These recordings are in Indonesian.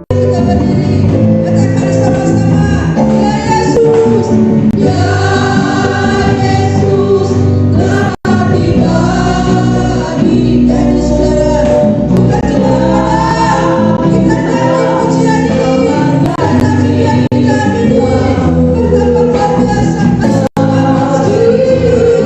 kita berdiri, katakan sama-sama, ya Yesus, ya Yesus, telah tiba di janji saudara. Bukan cuma kita nyanyi pujian ini, tetapi biar kita berdiri, betapa luar biasa kasih Yesus.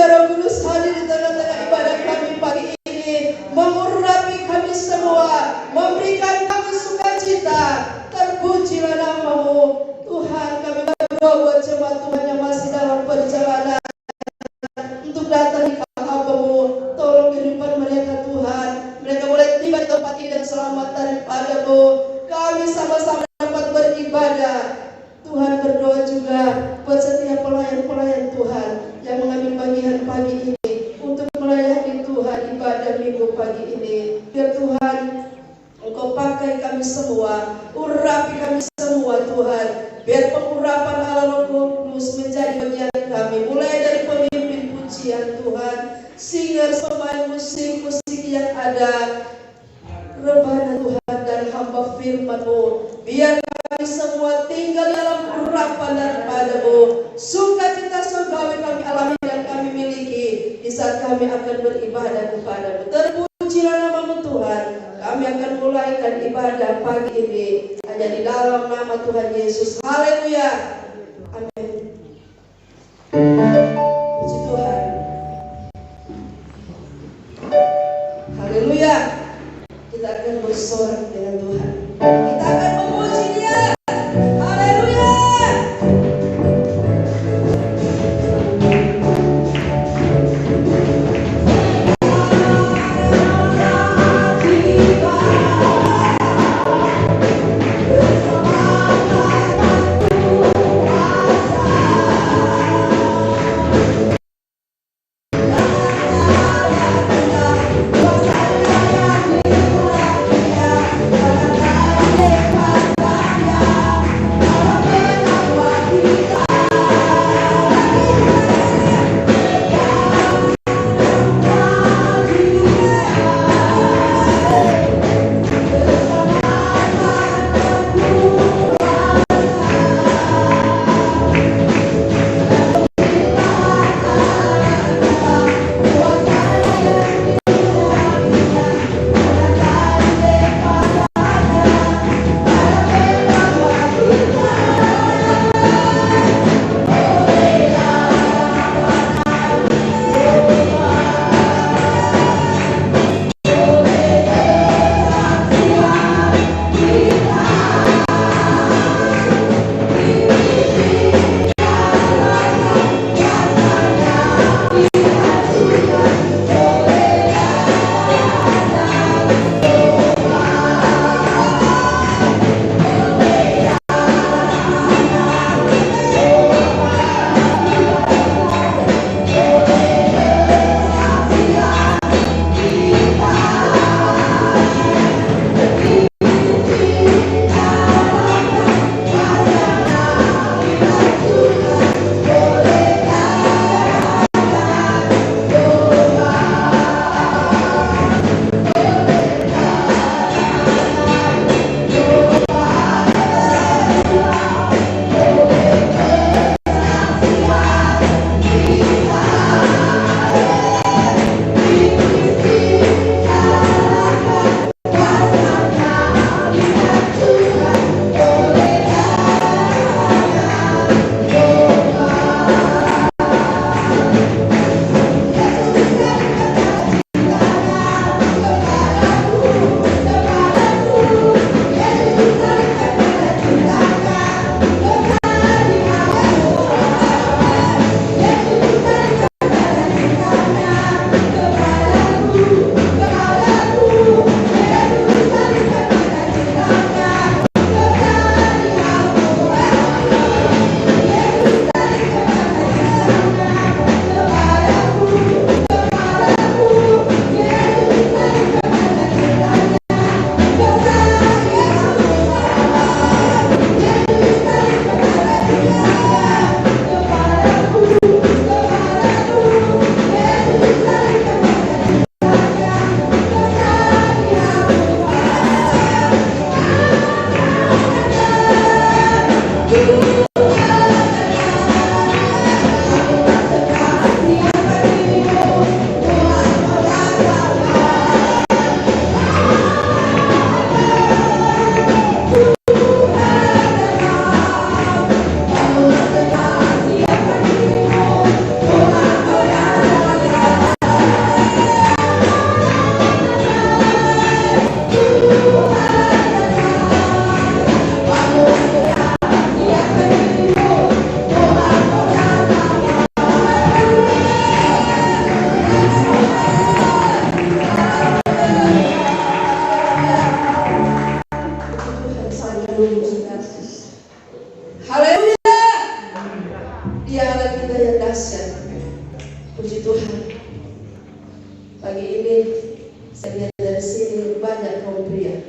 Biar Roh Kudus hadir di tengah-tengah ibadah kami pagi ini, mengurapi kami semua, memberikan kami sukacita. Terpujilah nama-Mu Tuhan. Kami berdoa buat jemaat Tuhan yang masih dalam perjalanan untuk datang di hamba-Mu. Tolong kehidupan mereka Tuhan, mereka boleh tiba di tempat ini dan selamat daripada-Mu. Kami sama-sama dapat beribadah. Tuhan, berdoa juga buat setiap pelayan-pelayan Tuhan yang mengambil bagian pagi ini untuk melayani Tuhan ibadah minggu pagi ini. Biar Tuhan Engkau pakai kami semua, urapi kami semua Tuhan. Biar pengurapan Allah Roh Kudus menjadi bagian kami, mulai dari pemimpin pujian Tuhan, singer, pemain musik yang ada, rebana Tuhan dan hamba firman-Mu. Biar kami semua tinggal dalam urapan daripada-Mu. Sukacita surgawi kami alami dan kami miliki di saat kami akan beribadah kepada-Mu. Terpujilah nama-Mu Tuhan. Kami akan mulaikan ibadah pagi ini hanya di dalam nama Tuhan Yesus. Haleluya. Amin. Puji Tuhan. Haleluya. Kita akan bersorak dengan Tuhan. Kita akan memuji Dia. Haleluya. Bersama Puji Tuhan. Pagi ini saya lihat dari sini banyak kaum pria.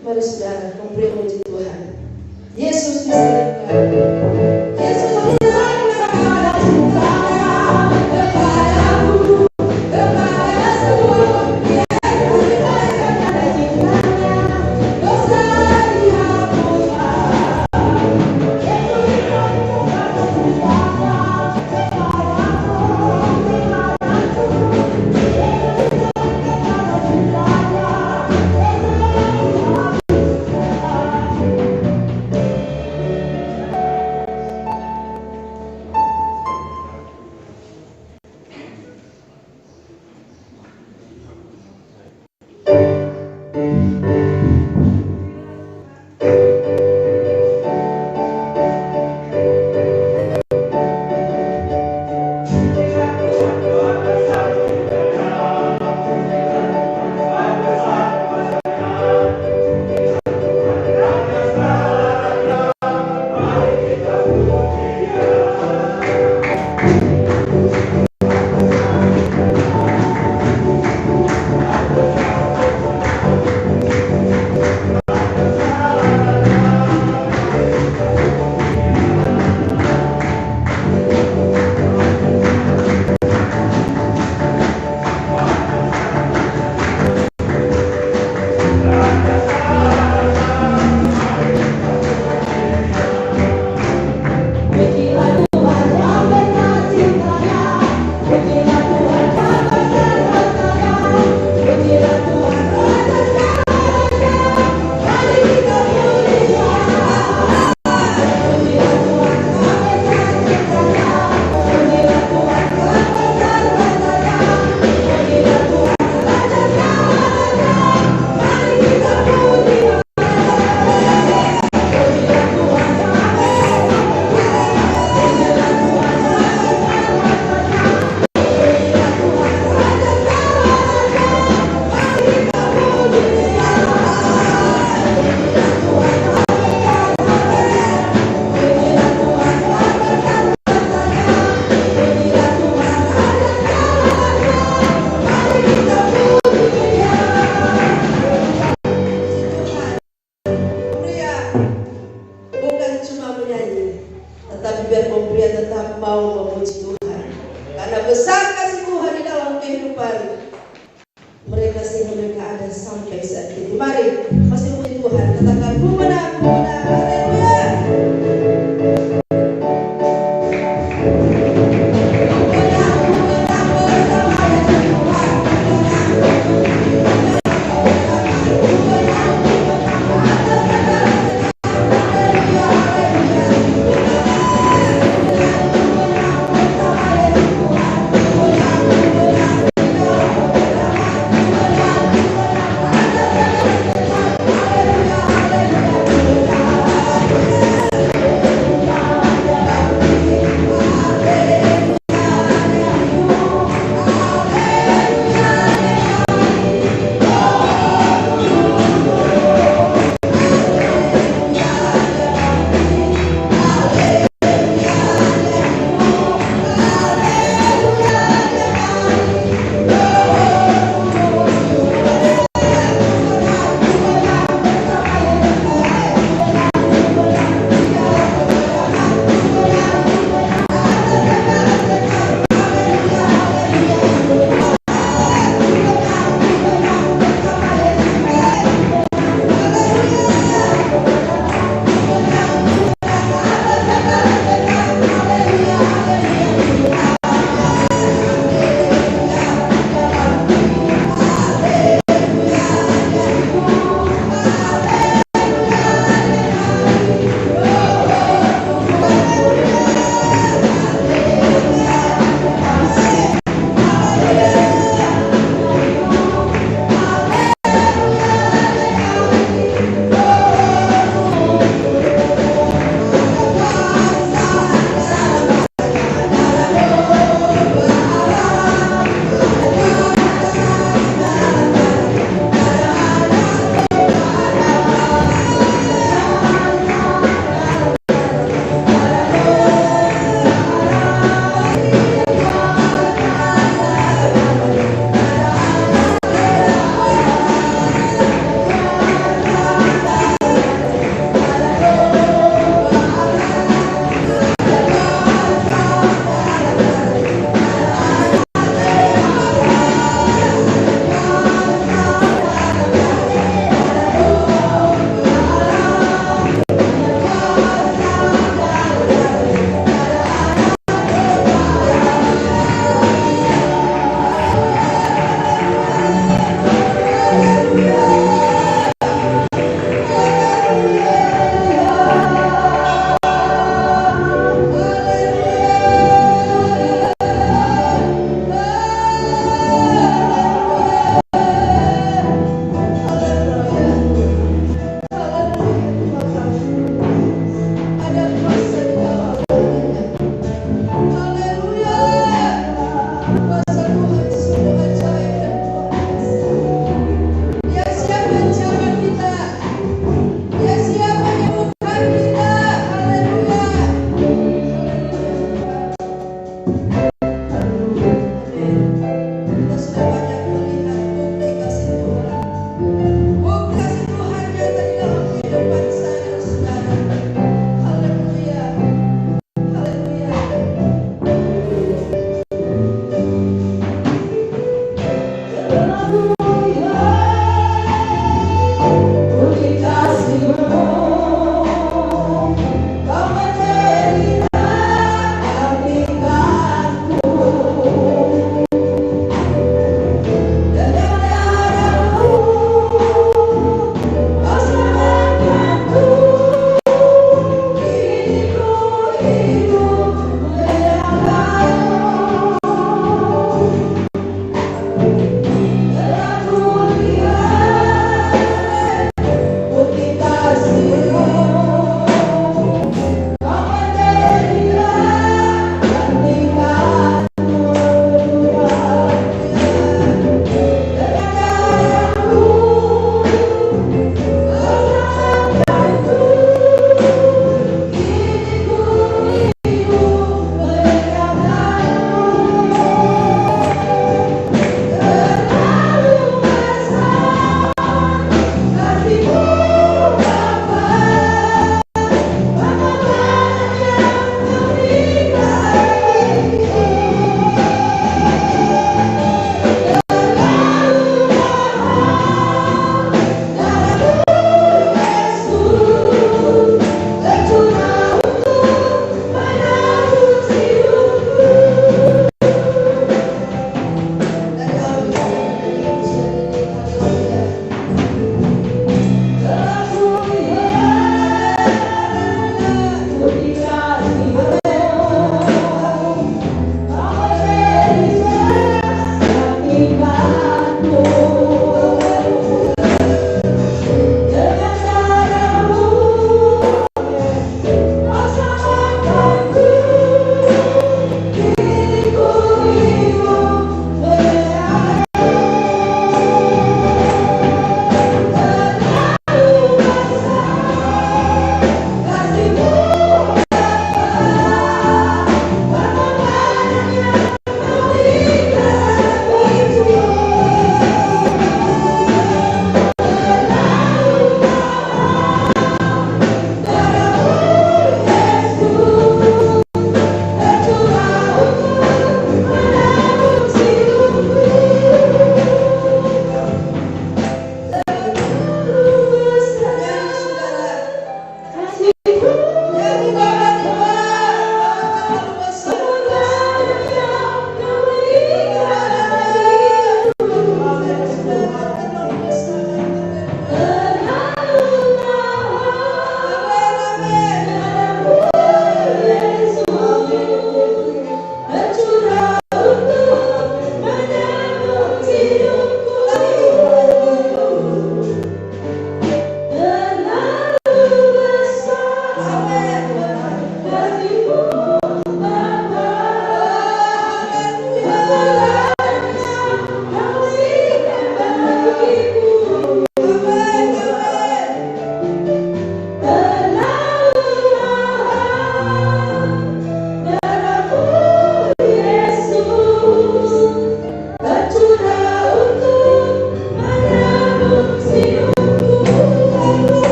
Mari saudara, kaum pria puji Tuhan. Yesus disalibkan. Yesus disalibkan ada cintanya kepadamu, kepada semua yang disalibkan ada cintanya, dosa dihapuskan. Yesus disalibkan ada cintanya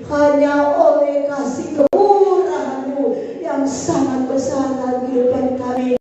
hanya oleh kasih kemurahan-Mu yang sangat besar dalam kehidupan kami.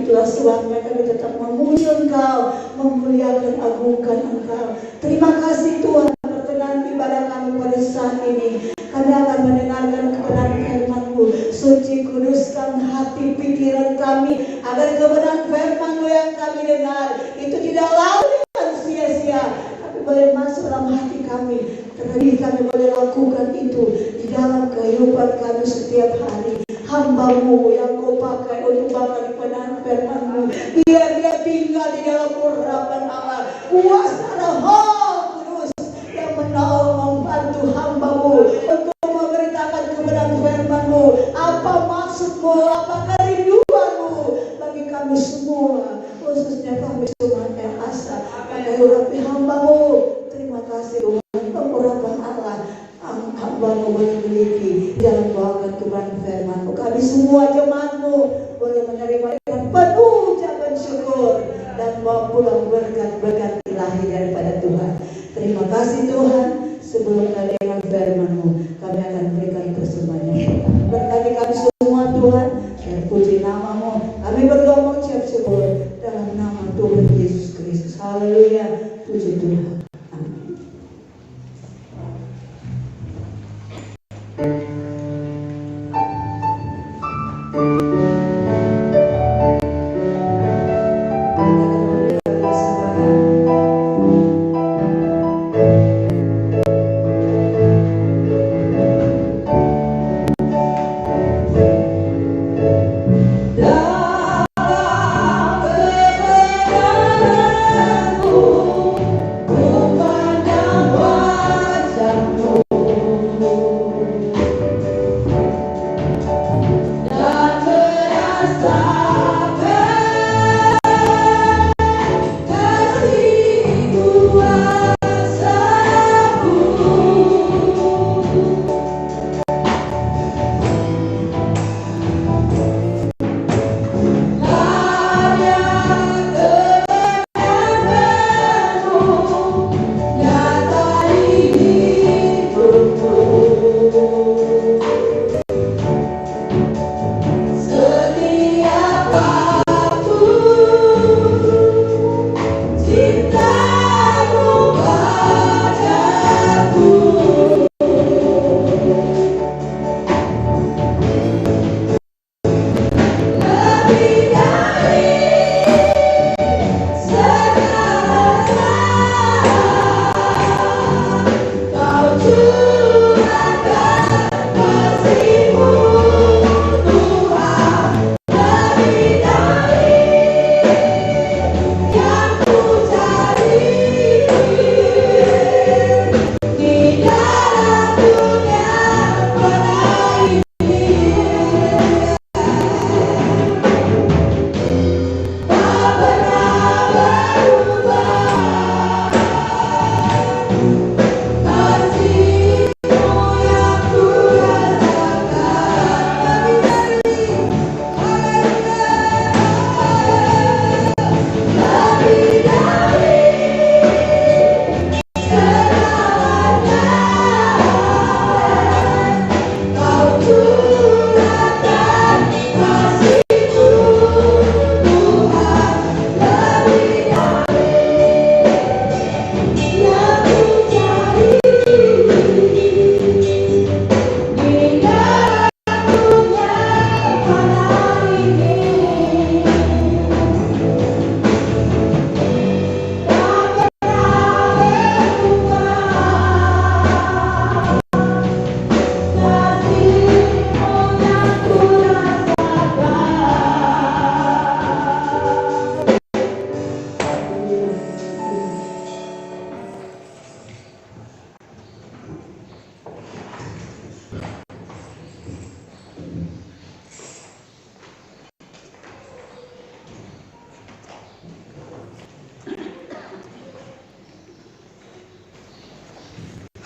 Itulah sebabnya kami tetap memuji Engkau, memuliakan, agungkan Engkau. Terima kasih Tuhan, perkenan ibadah kami pada saat ini. Kami akan mendengarkan kebenaran firman-Mu. Suci, kuduskan hati pikiran kami, agar kebenaran firman-Mu yang kami dengar itu tidak lalu dengan sia-sia, tapi boleh masuk dalam hati kami. Terlebih kami boleh lakukan itu di dalam kehidupan kami setiap hari. Hamba-Mu yang Kau pakai untuk bakal kebenaran firman-Mu, biar dia tinggal di dalam urapan Allah. Kuasa Roh Kudus yang menolong, membantu hamba-Mu untuk memberitakan kebenaran firman-Mu. Apa maksud-Mu, apa kerinduan-Mu bagi kami semua, khususnya kami semua yang asa pada urapi hamba-Mu. Terima kasih Tuhan, pengurapan Allah hamba-Mu boleh miliki dalam bawakan kebenaran firman-Mu. Kami semua jemaat-Mu boleh menerima dengan penuh ucapan syukur dan bawa pulang berkat-berkat ilahi daripada Tuhan. Terima kasih Tuhan. Sebelum kami dengan firman-Mu, kami akan berikan persembahan yang pertama. Berkati kami semua Tuhan, terpuji nama-Mu. Kami berdoa mengucap syukur dalam nama Tuhan Yesus Kristus. Haleluya, puji Tuhan.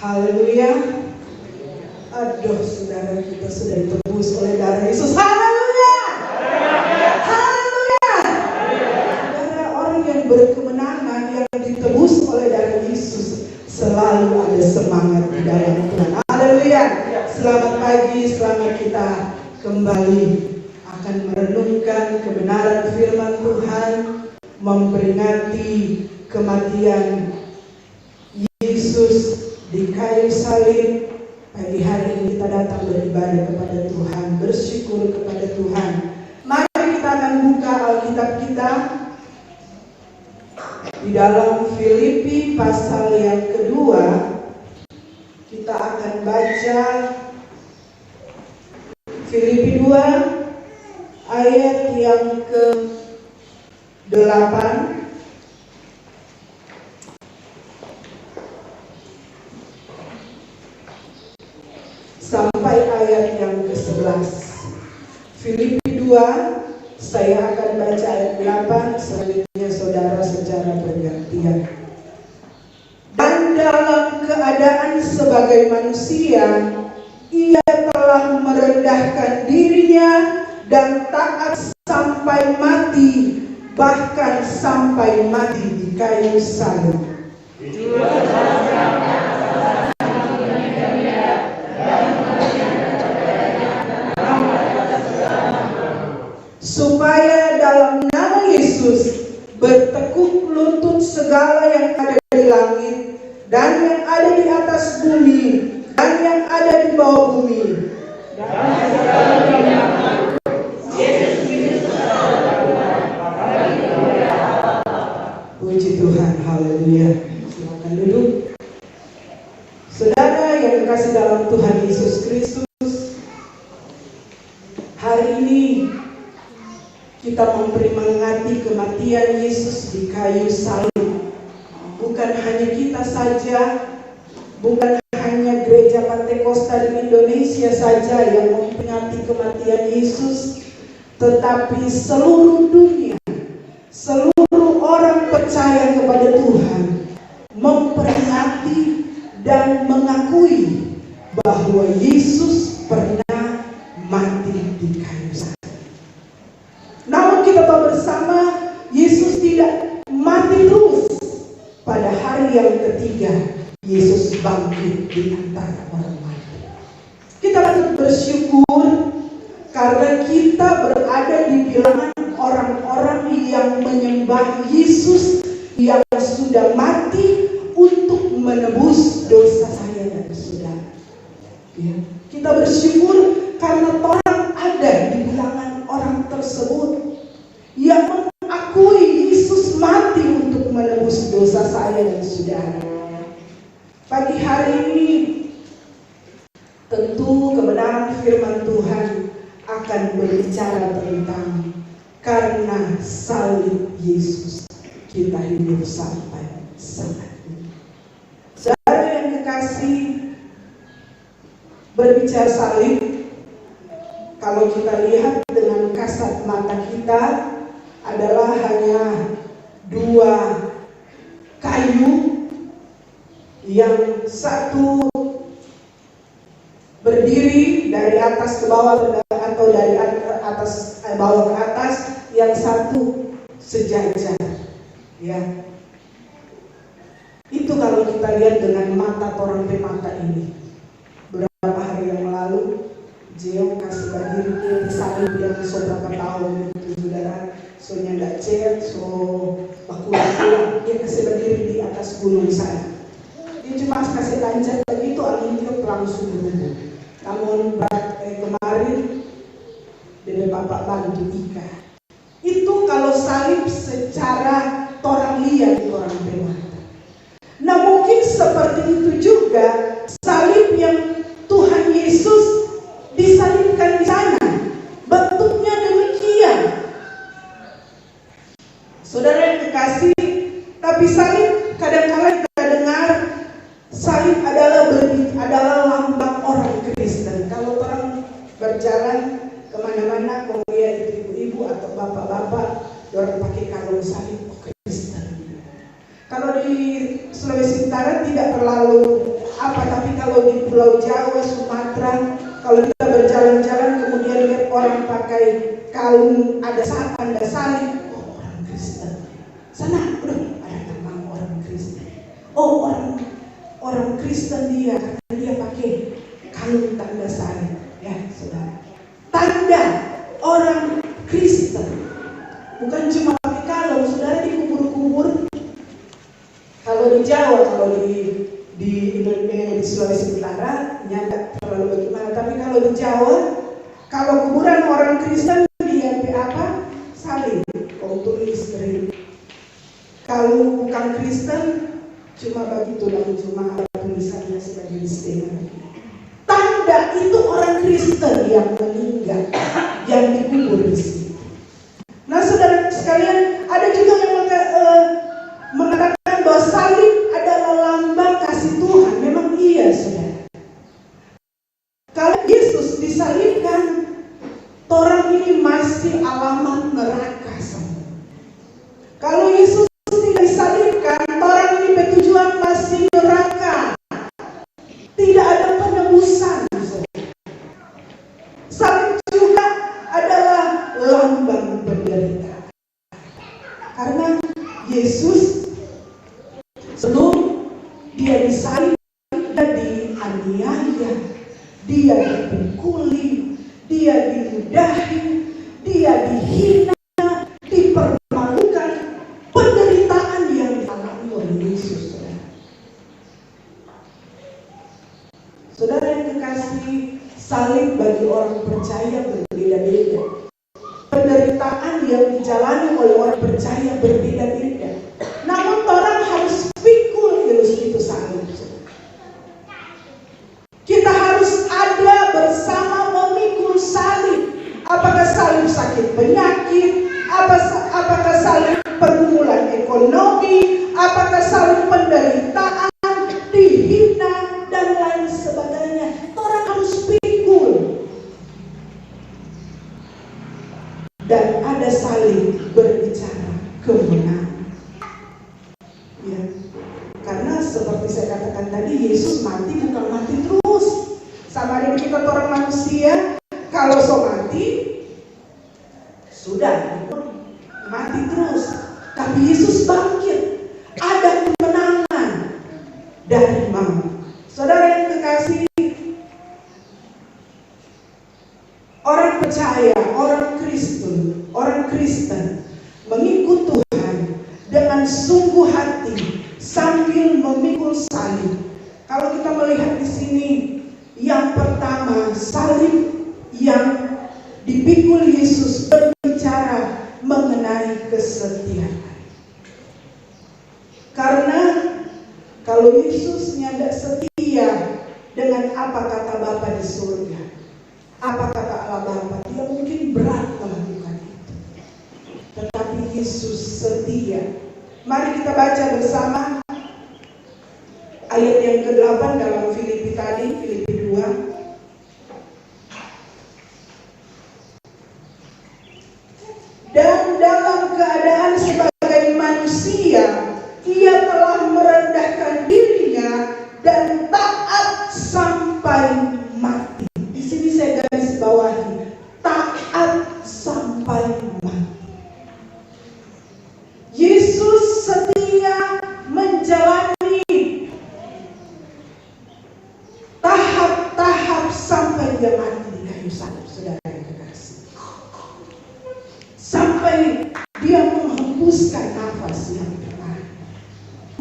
Haleluya. Aduh, saudara, kita sudah ditebus oleh darah Yesus. Haleluya. Haleluya. Saudara, orang yang berkemenangan, yang ditebus oleh darah Yesus, selalu ada semangat di dalam Tuhan. Haleluya. Selamat pagi, selamat kita kembali akan merenungkan kebenaran firman Tuhan, memperingati kematian Yesus di kayu salib. Pagi hari ini kita datang beribadah kepada Tuhan, bersyukur kepada Tuhan. Mari kita akan buka Alkitab kita di dalam Filipi pasal yang kedua. Kita akan baca Filipi 2 ayat yang ke-8 sampai ayat yang ke-11. Filipi 2, saya akan baca ayat 8, selanjutnya saudara secara bergantian. Dan dalam keadaan sebagai manusia, ia telah merendahkan dirinya dan taat sampai mati, bahkan sampai mati di kayu salib. Supaya dalam nama Yesus bertekuk lutut segala yang ada di langit dan yang ada di atas bumi dan yang ada di bawah bumi, puji Tuhan, haleluya. Silakan duduk. Saudara yang dikasih dalam Tuhan Yesus Kristus, hari ini kita memperingati kematian Yesus di kayu salib. Bukan hanya kita saja, bukan hanya gereja Pantekosta di Indonesia saja yang memperingati kematian Yesus, tetapi seluruh dunia, seluruh orang percaya kepada Tuhan memperingati dan mengakui bahwa Yesus pernah mati di kayu salib. Namun kita tahu bersama, Yesus tidak mati terus. Pada hari yang ketiga, Yesus bangkit di antara orang mati. Kita patut bersyukur karena kita berada di bilangan orang-orang yang menyembah Yesus yang sudah mati untuk menebus dosa saya dan saudara. Ya. Kita bersyukur karena orang ada di bilangan orang tersebut yang mengakui Yesus mati untuk menebus dosa saya dan saudara. Pagi hari ini tentu kebenaran firman Tuhan akan berbicara tentang karena salib Yesus kita hidup sampai saat ini. Saudara yang kekasih, berbicara salib, kalau kita lihat dengan kasat mata kita, adalah hanya dua kayu, yang satu berdiri dari atas ke bawah atau dari atas bawah ke atas, yang satu sejajar. Ya, itu kalau kita lihat dengan mata orang mata ini. Beberapa hari yang lalu, Jeo kasih bagi kita salib yang beberapa tahun itu, saudara. Soalnya nggak cek, so baku-baku dia kasih berdiri di atas gunung sana. Dia cuma kasih lancar begitu, angin tiup langsung berubah. Namun kemarin dari Bapak bantu Ika. Itu kalau salib secara orang lihat, orang bermata. Nah mungkin seperti itu juga salib yang Tuhan Yesus disalibkan di sana. Bentuknya demikian. Saudara yang kekasih, tapi salib kadang-kadang kita dengar salib adalah lambang orang Kristen. Kalau orang berjalan kemana-mana, kalau dia ibu-ibu atau bapak-bapak, orang pakai kalung salib, Kristen. Kalau di Sulawesi Utara tidak terlalu tapi kalau di Pulau Jawa, Sumatera, kalau kita berjalan-jalan kemudian lihat orang pakai kalung ada salib, Kristen. Sana, udah ada lambang orang Kristen. Oh, orang Kristen dia, karena dia pakai kalung tanda salib. Ya, saudara. Tanda orang Kristen. Bukan cuma pakai kalung, saudara, di kubur-kubur. Kalau di Jawa, kalau di Sulawesi Utara, ya nggak terlalu bagaimana. Tapi kalau di Jawa, kalau kuburan orang Kristen dia apa? Salib, untuk istri. Kalau bukan Kristen, cuma begitu dan cuma ada tulisannya sebagai istilah. Tanda itu orang Kristen yang meninggal, yang dikubur di sini. Nah, saudara sekalian, ada juga yang mengatakan bahwa salib adalah lambang kasih Tuhan. Memang iya, saudara. Kalau Yesus disalibkan, orang ini masih alamat neraka, saudara. Kalau Yesus tidak disalibkan, orang ini bertujuan masih neraka. Tidak ada penebusan, saudara. Salib juga adalah lambang penderitaan. Karena Yesus sebelum dia disalib, dia dianiaya, dia dipukuli, dia diludahi, dia dihina, dipermalukan, penderitaan yang dialami oleh Yesus. Saudara yang kekasih, salib bagi orang percaya berbeda-beda. Penderitaan yang dijalani oleh orang percaya berbeda-beda. Namun orang harus pikul itu salib. Kita harus ada bersama memikul salib. Apakah salib sakit penyakit? Apakah salib pergumulan ekonomi? Apakah salib penderitaan, dihina, dan lain sebagainya? Orang harus pikul. Dan ada salib berbicara kemenangan. Ya. Karena seperti saya katakan tadi, Yesus mati bukan mati terus. Sama dengan kita orang manusia, kalau so mati, sudah mati terus. Tapi Yesus bangkit, ada kemenangan dari maut. Saudara yang kekasih, orang percaya, orang Kristen mengikut Tuhan dengan sungguh hati sambil memikul salib. Kalau kita melihat di sini, yang pertama, salib yang dipikul Yesus berbicara mengenai kesetiaan. Karena kalau Yesus tidak setia dengan apa kata Bapa di surga, apa kata Allah Bapa, dia mungkin berat melakukan itu. Tetapi Yesus setia. Mari kita baca bersama ayat yang ke-8 dalam Filipi tadi, Filipi 2. Dan dalam keadaan sebagai manusia, ia telah merendahkan dirinya dan taat sampai mati. Di sini saya garis bawahi, taat sampai mati. Yesus setia menjalani tahap-tahap sampai dia mati di kayu salib, saudara yang kekasih. Sampai dia menghembuskan nafas yang terakhir,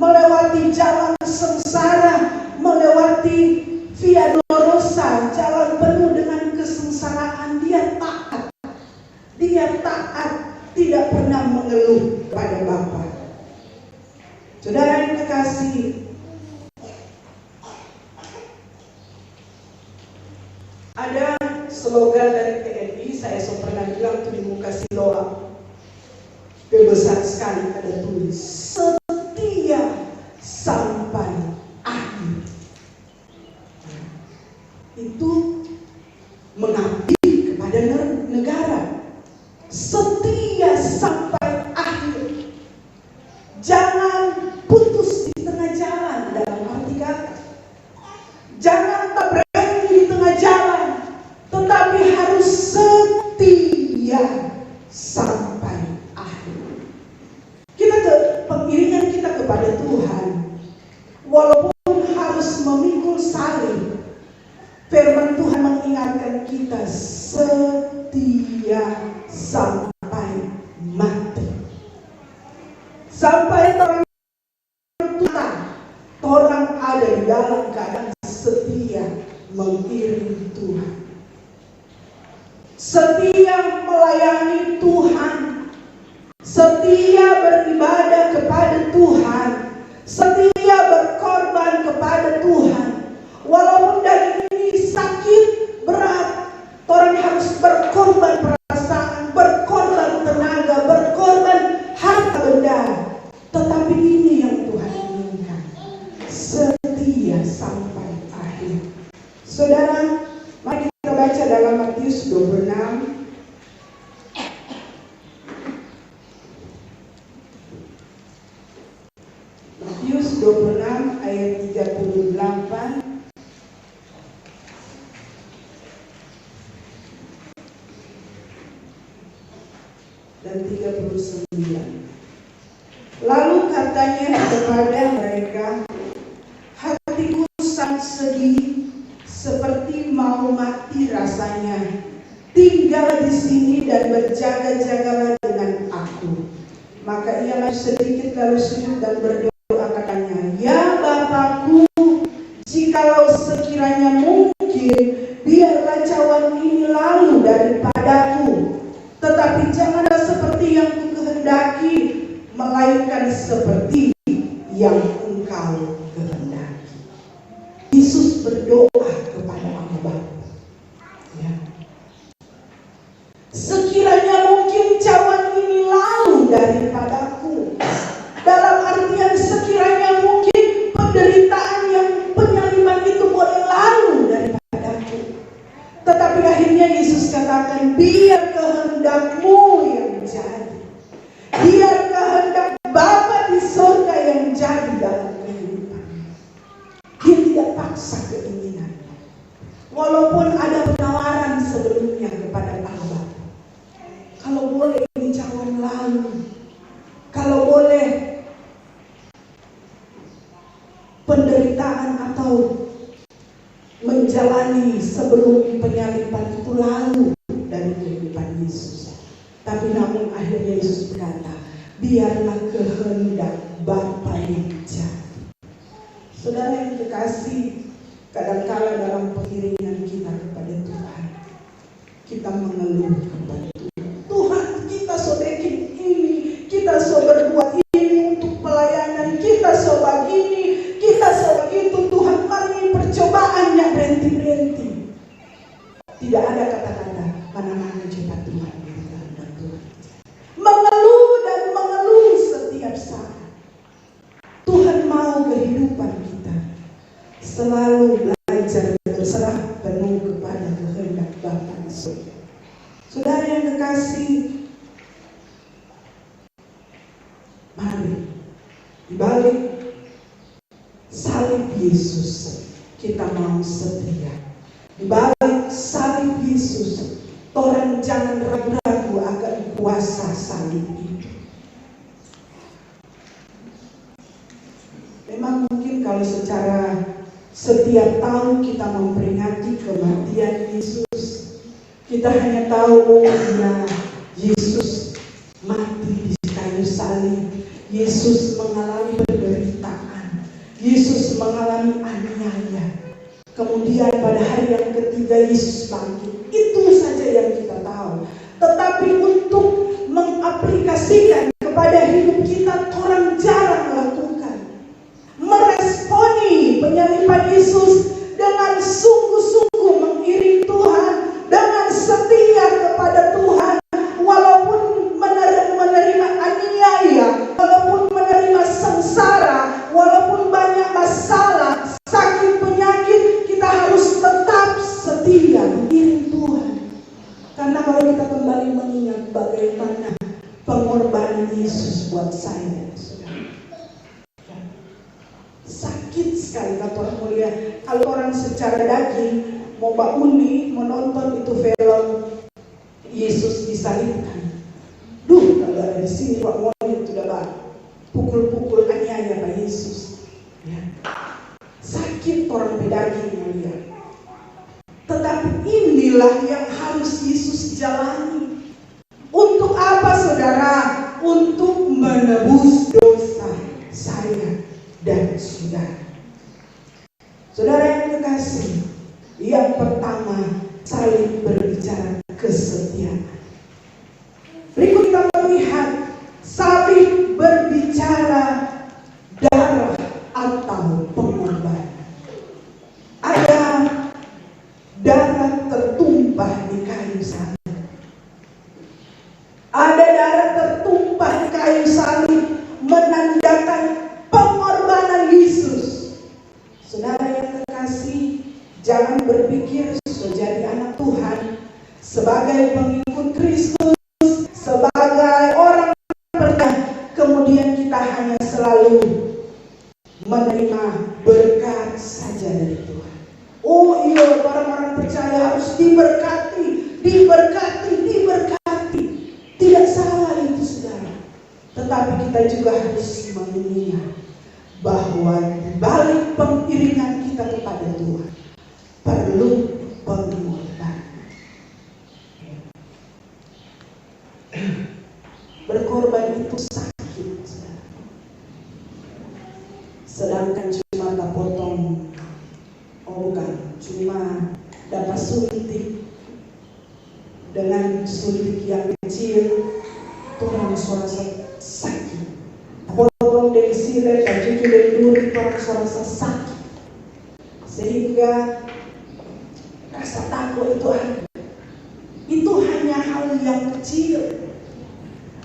melewati jalan sengsara, melewati via dolorosa, jalan penuh dengan kesengsaraan. Dia taat, tidak pernah mengeluh pada Bapa. Saudara yang kekasih, ada slogan dari TNI, saya pernah bilang tuh di muka Siloam, besar sekali ada tulis, setia sampai akhir. Itu mengabdi kepada negara, setia sampai akhir. Jangan putus di tengah jalan, dalam arti kata, jangan tak berhenti di tengah jalan, tetapi harus setia sampai akhir. Pengiringan kita kepada Tuhan, walaupun harus dalam keadaan setia mengiring Tuhan, setia melayani Tuhan, setia beribadah kepada Tuhan, setia berkorban kepada Tuhan. Walaupun daging ini sakit, berat, orang harus berkorban perasaan, berkorban tenaga, berkorban harta benda. Tetapi ini yang Tuhan inginkan, setia sampai akhir. Saudara, mari kita baca dalam Matius 26. Matius 26 ayat 38 dan 39. Lalu katanya kepada mereka, hatiku sangat sedih, seperti mau mati rasanya. Tinggal di sini dan berjaga-jagalah dengan aku. Maka ia masih sedikit lalu sujud dan berdoa katanya, ya Bapakku, jikalau sekiranya mungkin, biarlah cawan ini lalu daripadaku. Tetapi janganlah seperti yang kukehendaki, melainkan seperti yang Engkau kehendaki. Yesus berdoa kepada Allah Bapa. Ya. Sekiranya mungkin cawan ini lalu daripadaku. Dalam artian sekiranya mungkin penderitaan yang penyaliban itu boleh lalu daripadaku. Tetapi akhirnya Yesus katakan, biar kehendakmu yang jadi. Biar kehendak Bapa di surga yang jadi dalam kehidupan. Dia tidak paksa keinginannya. Walaupun ada penawaran sebelumnya kepada Allah. Kalau boleh ini cawan lalu. Kalau boleh penderitaan atau menjalani sebelum penyaliban itu lalu dari kehidupan Yesus. Tapi namun akhirnya Yesus berkata, biarlah kehendak Bapa yang jadi. Saudara yang kekasih, kadangkala dalam pengiringan kita kepada Tuhan, kita mengeluh kepada Tuhan. Tuhan, kita so bikin ini, kita so berbuat ini untuk pelayanan, kita so begini, kita so begitu. Tuhan, mari percobaannya berhenti-berhenti. Tidak ada kata-kata mana-mana coba Tuhan. Mengeluh dan mengeluh setiap saat. Tuhan mau kehidupan kita selalu belajar berserah penuh kepada kehendak Bapa di surga. Saudara yang kekasih, mari di balik salib Yesus kita mau setia. Di balik salib Yesus, orang jangan ragu-ragu akan kuasa salib itu. Memang mungkin kalau secara setiap tahun kita memperingati kematian Yesus, kita hanya tahu, oh ya, Yesus mati di kayu salib, Yesus mengalami penderitaan, Yesus mengalami aniaya. Kemudian pada hari yang ketiga Yesus bangkit. Itu saja yang kita tahu. Tetapi untuk mengaplikasikan kepada hidup kita, orang jarang melakukan. Meresponi penyaliban Yesus dengan sungguh-sungguh mengiring Tuhan, dengan setia kepada Tuhan, walaupun menerima aniaya, walaupun menerima sengsara, walaupun banyak masalah, sakit, penyakit, kita harus tetap setia mengiring Tuhan. Karena kalau kita kembali mengingat bagaimana pengorbanan Yesus buat saya, saudara, sakit sekali kata orang mulia. Kalau orang secara daging mau undi menonton itu film Yesus disalibkan, kalau ada di sini Pak Moni sudah pukul-pukul aniaya Pak Yesus, ya. Sakit orang pedaging mulia. Tetapi inilah yang harus Yesus jalani. Untuk apa saudara? Untuk menebus dosa saya dan saudara. Saudara yang kekasih, yang pertama saling berbicara kesetiaan. Berikut kita melihat saling berbicara darah atau pengorbanan. Ada darah tertumpah di kayu salib. Ada darah tertumpah di kayu salib menandakan pengorbanan Yesus. Saudara yang kekasih, jangan berpikir sudah jadi anak Tuhan, sebagai pengikut Kristus, sebagai orang percaya, kemudian kita hanya selalu menerima berkat saja dari Tuhan. Oh iya, orang-orang percaya harus diberkati, diberkati, diberkati. Tidak salah itu, saudara. Tetapi kita juga harus mengingat bahwa di balik pengiringan kita kepada Tuhan perlu pengorbanan. Berkorban itu sakit, saudara. Sedangkan cuma tak potong, bukan, cuma dapat suntik. Dengan suntik yang kecil, orang serasa sakit. Potong dari silet dan cucu dari duri, orang serasa sakit. Sehingga rasa takut itu ada. Itu hanya hal yang kecil,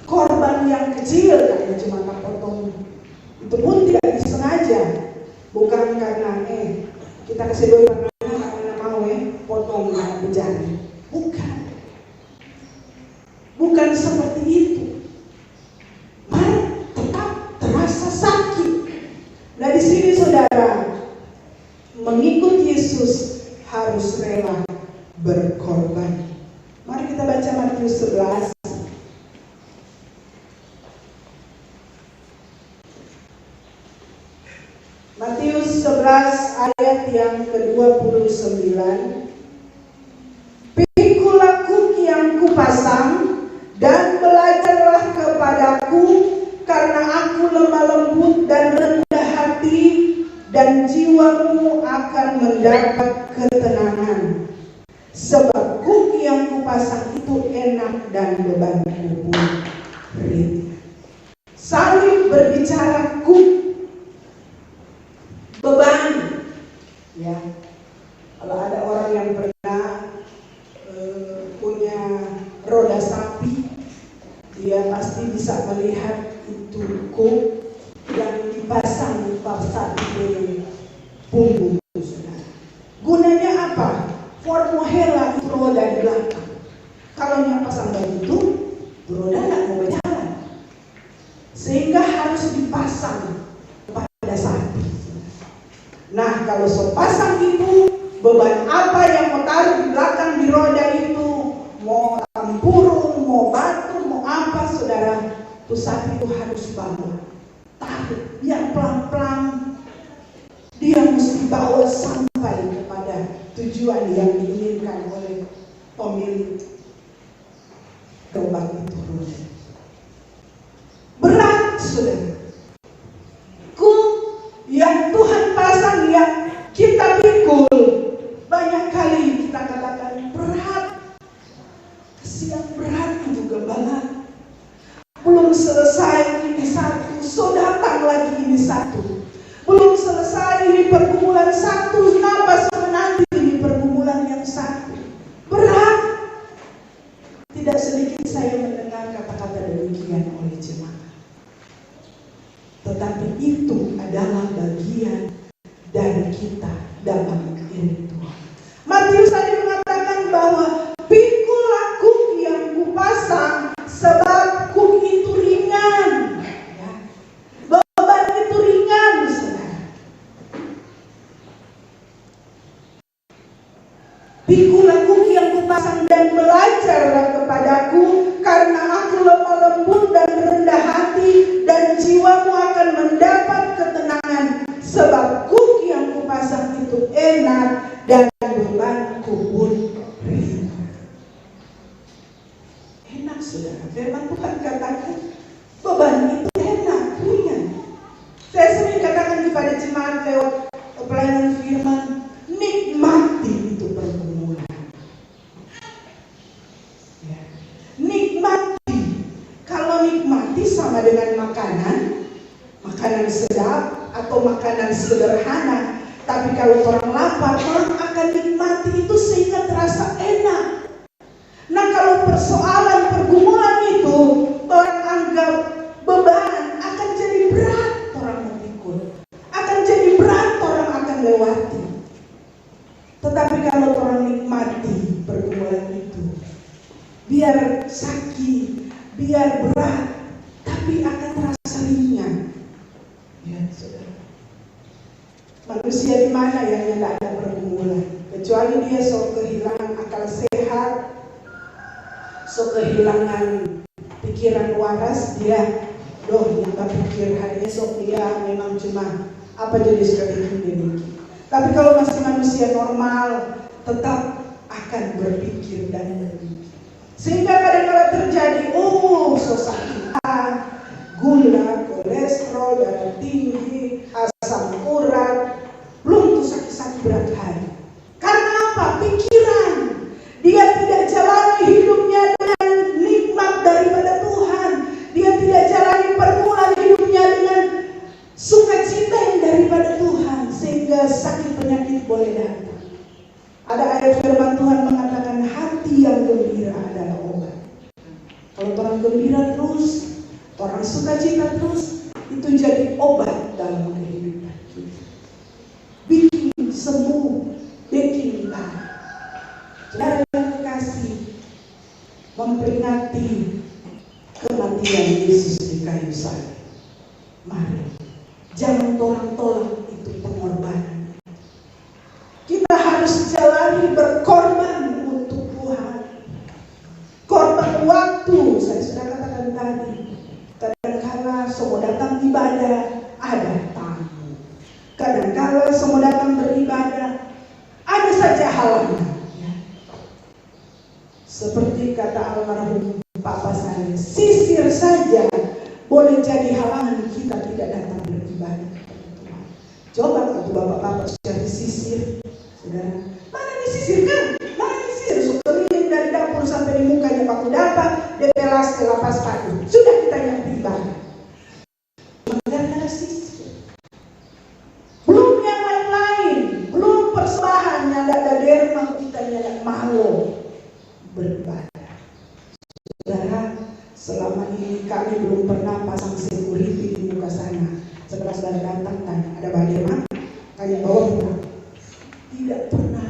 korban yang kecil, karena cuma tak potong. Itu pun tidak disengaja, bukan karena kita kasih doi karena mau potong jari. Bukan seperti itu. Mari tetap terasa sakit. Nah di sini saudara, mengikut Yesus harus rela berkorban. Mari kita baca Matius 11. Matius 11 ayat yang ke-29. Pikulah kuk yang kupasang dan belajarlah kepadaku, karena aku lemah lembut dan rendah hati, dan jiwamu akan mendapat ketenangan. Sebab kuk yang kupasang itu enak dan bebanku pun ringan. Saling berbicara kuk, beban. Ya, kalau ada orang yang pernah punya roda sapi, dia pasti bisa melihat itu kuk yang dipasang di punggung. Gunanya apa? Formuhela itu roda di belakang. Kalau yang pasang begitu, roda tidak mau berjalan. Sehingga harus dipasang pada sapi. Nah, kalau pasang itu, beban apa yang mau taruh di belakang di roda itu, mau tempurung, mau batu, mau apa, saudara, itu sapi itu harus bawa. Taruh, yang pelan-pelan, dia mesti bawa sampai kepada tujuan yang diinginkan oleh pemilik gerobak itu. Berat, saudara. Yang Tuhan pasang, yang kita pikul, banyak kali kita katakan berat. Kasihan, berat juga banget. Belum selesai ini satu, so datang lagi ini satu. Belum selesai ini pergumulan satu, kenapa menanti ini pergumulan yang satu. Berat. Tidak sedikit saya mendengar kata-kata demikian oleh jemaat. Tetapi itu adalah bagian dari kita dalam mengiring Tuhan. Matius tadi mengatakan bahwa pikulah kuk yang kupasang, sebab kuk itu ringan. Ya. Beban itu ringan, saudara. Pikulah kuk yang kupasang dan belajarlah kepadaku, karena aku lemah lembut dan rendah hati, dan jiwamu akan mendapat ketenangan. Sebab kuk yang kupasang itu enak dan bebanku pun ringan. Enak, saudara. Firman Tuhan katakan beban itu enak, ringan. Saya sering katakan kepada jemaat lewat pelayanan firman, Tetapi kalau orang lapar, orang akan nikmati itu sehingga terasa enak. Nah, kalau persoalan pergumulan itu orang anggap beban, akan jadi berat orang memikul, akan jadi berat orang akan lewati. Tetapi kalau orang nikmati pergumulan itu, biar sakit, biar berat, tapi akan terasa ringan. Ya, saudara. Manusia di mana yang tidak ada pergumulan? Kecuali dia sok kehilangan akal sehat, sok kehilangan pikiran waras, dia yang gak pikir hari esok, dia memang cuma apa jadi sekali ini. Tapi kalau masih manusia normal, tetap akan berpikir dan berpikir. Sehingga kadang-kadang terjadi, sakit gula, kolesterol, darah tinggi, asam urat, belum tuh sakit-sakit berat hari. Karena apa? Pikiran. Dia tidak jalani hidupnya dengan nikmat daripada Tuhan. Dia tidak jalani permulaan hidupnya dengan sukacita yang daripada Tuhan, sehingga sakit penyakit boleh datang. Ada ayat firman Tuhan mengatakan hati yang gembira adalah obat. Kalau orang gembira terus, orang sukacita terus, itu jadi obat dalam kehidupan kita. Bikin sembuh, bikin baik. Saudara yang kekasih, memperingati kematian Yesus di kayu salib. Mari, jangan tolak-tolak itu pengorbanan. Kita harus jalani berkorban untuk Tuhan. Korban waktu, saya sudah katakan tadi. Kadang-kala semua datang ibadah, ada tamu. Kadang-kala semua datang beribadah, ada saja halangan. Seperti kata almarhum Papa saya, sisir saja boleh jadi halangan kita tidak datang beribadah. Coba kalau bapak-bapak sudah disisir, saudara, mana disisirkan? Mana disisir? Sekeliling dari dapur sampai di mukanya Pak Kudapa, DPLAS ke lapas padu. Sudah kita yang beribadah. Gara-gara sisir. Belum yang lain-lain, belum persembahan yang ada derma kita yang malu beribadah. Saudara, selama ini kami belum pernah pasang security di muka sana. Setelah saudara datang tanya, ada bagaimana? Kami bawa pulang. Tidak pernah.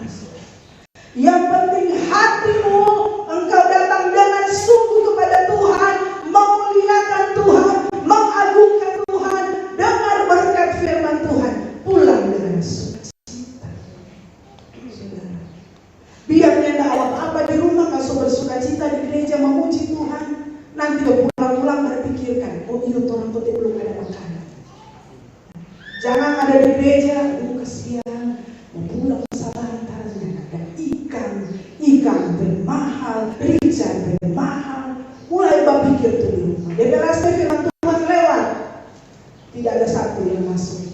Yang penting hatimu, engkau datang dengan sungguh kepada Tuhan, memuliakan Tuhan, mengagungkan Tuhan, dengar berkat firman Tuhan, pulang dengan sukacita. Saudara, biar tidak apa-apa di rumah, kalau bersukacita di gereja memuji Tuhan, nanti pulang-pulang berpikirkan, itu orang putih belum ada makanan. Jangan ada di gereja, kesian, pulang sabantarnya ada ikan bermahal, rica bermahal, mulai berpikir tuh di rumah. Dia berasa firman Tuhan lewat, tidak ada satu yang masuk.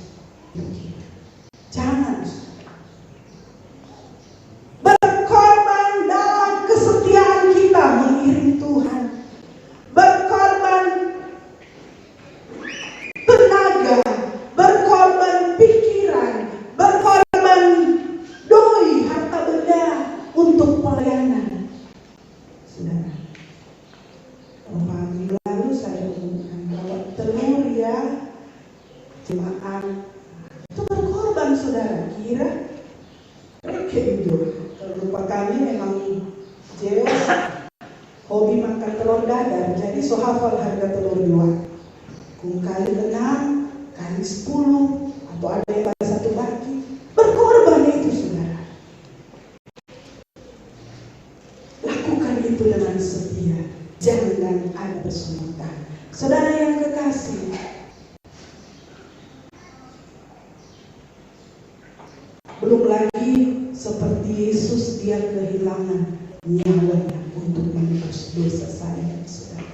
Jangan. Berkorban dalam kesetiaan kita mengiring Tuhan. Berkorban tenaga, berkorban pikiran, berkorban doi, harta benda untuk pelayanan. Saudara, beberapa minggu lalu saya umumkan bahwa telur ya jemaat itu berkorban, saudara. Kira kayak gitu. Kalau lupa kami memang jelas hobi makan telur dadar, jadi so hafal harga telur 2. Kung kali 6, kali 10, atau ada yang pada 1 baki. Berkorban itu, saudara. Lakukan itu dengan setia, jangan ada bersungguh-sungguh. Saudara yang kekasih, belum lagi seperti Yesus, dia kehilangan nyawanya untuk menebus dosa saya dan saudara.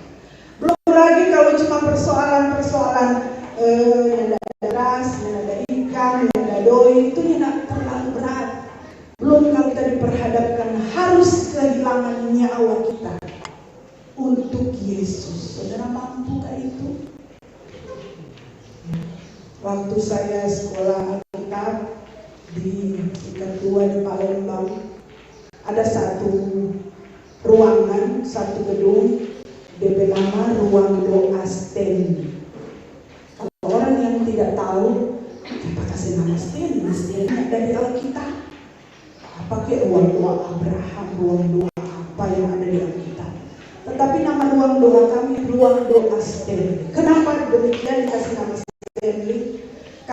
Belum lagi kalau cuma persoalan-persoalan yang ada beras, yang ada ikan, yang ada doi, itu tidak terlalu berat. Belum kalau kita diperhadapkan harus kehilangan nyawa kita untuk Yesus. Saudara, mampukah itu? Waktu saya sekolah Alkitab di tua di Palembang. Ada satu ruangan, satu gedung, DP nama Ruang Doa Stanley. Kalau orang yang tidak tahu, apa kasih nama Stanley? Stanley ada di Alkitab. Pakai ruang doa Abraham, ruang doa apa yang ada di Alkitab. Tetapi nama ruang doa kami Ruang Doa Stanley. Kenapa demikian dikasih nama Stanley?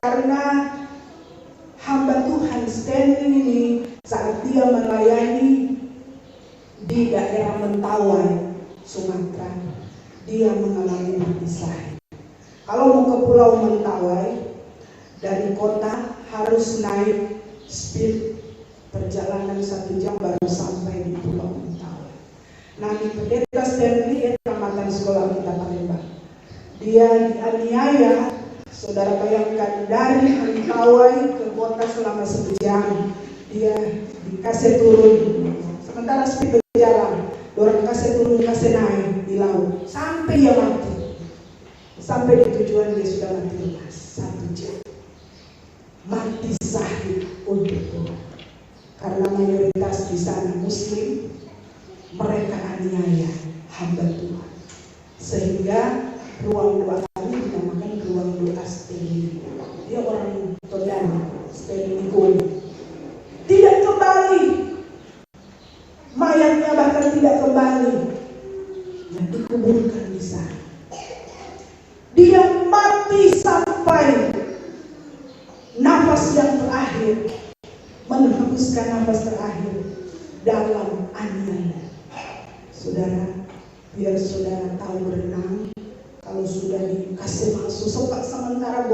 Karena hamba Tuhan Stanley ini saat dia melayani di daerah Mentawai, Sumatera, dia mengalami mati syahid. Kalau mau ke Pulau Mentawai, dari kota harus naik speed perjalanan 1 jam baru sampai di Pulau Mentawai. Nah, di Pendeta Stanley, tamatan sekolah kita Palembang. Dia dianiaya, saudara bayangkan, dari Mentawai ke kota selama 1 jam. Dia dikasih turun, sementara speed berjalan, orang kasih turun, kasih naik di laut, sampai dia mati. Sampai di tujuan dia sudah mati lepas, 1 jam. Mati syahid untuk Tuhan. Karena mayoritas di sana Muslim, mereka aniaya hamba Tuhan. Sehingga ruang doa kami dinamakan Ruang Doa Stanley. Dia orang Tondano, Stanley Gold. Tidak kembali, mayatnya bahkan tidak kembali, yang dikuburkan di sana. Dia mati sampai nafas yang terakhir, menghembuskan nafas terakhir dalam aniaya. Saudara, biar saudara tahu berenang, kalau sudah dikasih masuk, sementara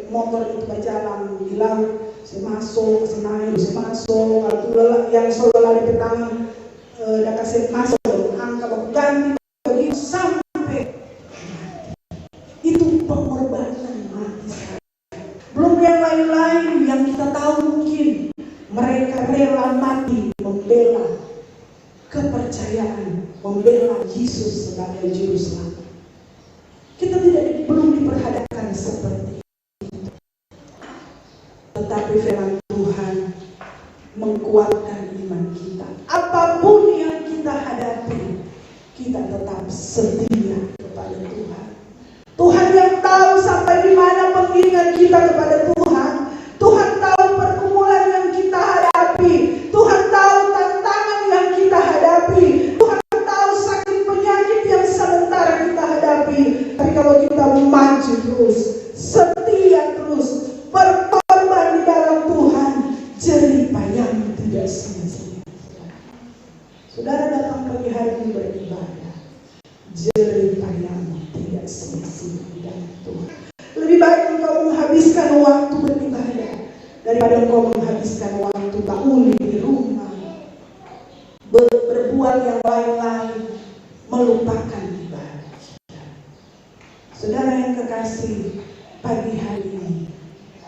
motor itu berjalan di laut, saya masuk, saya naik, saya masuk, kalau yang selalu di tangan, dah kasih masuk, angka ganti begitu sampai mati. Itu pengorbanan mati saya. Belum yang lain-lain yang kita tahu mungkin mereka rela mati membela kepercayaan, membela Yesus sebagai juru selamat. Kita belum diperhadapkan seperti itu. Tetapi firman Tuhan menguatkan iman kita. Apapun yang kita hadapi, kita tetap setia kepada Tuhan. Tuhan yang tahu sampai di mana pengiringan kita kepada Tuhan. Tuhan tahu pergumulan yang kita hadapi. Tuhan tahu tantangan yang kita hadapi. Tuhan tahu sakit penyakit yang sementara kita hadapi. Tapi kalau kita maju terus, setia terus, berkorban di dalam Tuhan, jerih payahmu tidak sia-sia. Saudara datang pagi hari ini beribadah, jerih payahmu tidak sia-sia di dalam Tuhan. Lebih baik engkau menghabiskan waktu beribadah daripada engkau menghabiskan waktu bangun di rumah, berbuat yang lain-lain, melupakan ibadah. Saudara yang kekasih, pagi hari ini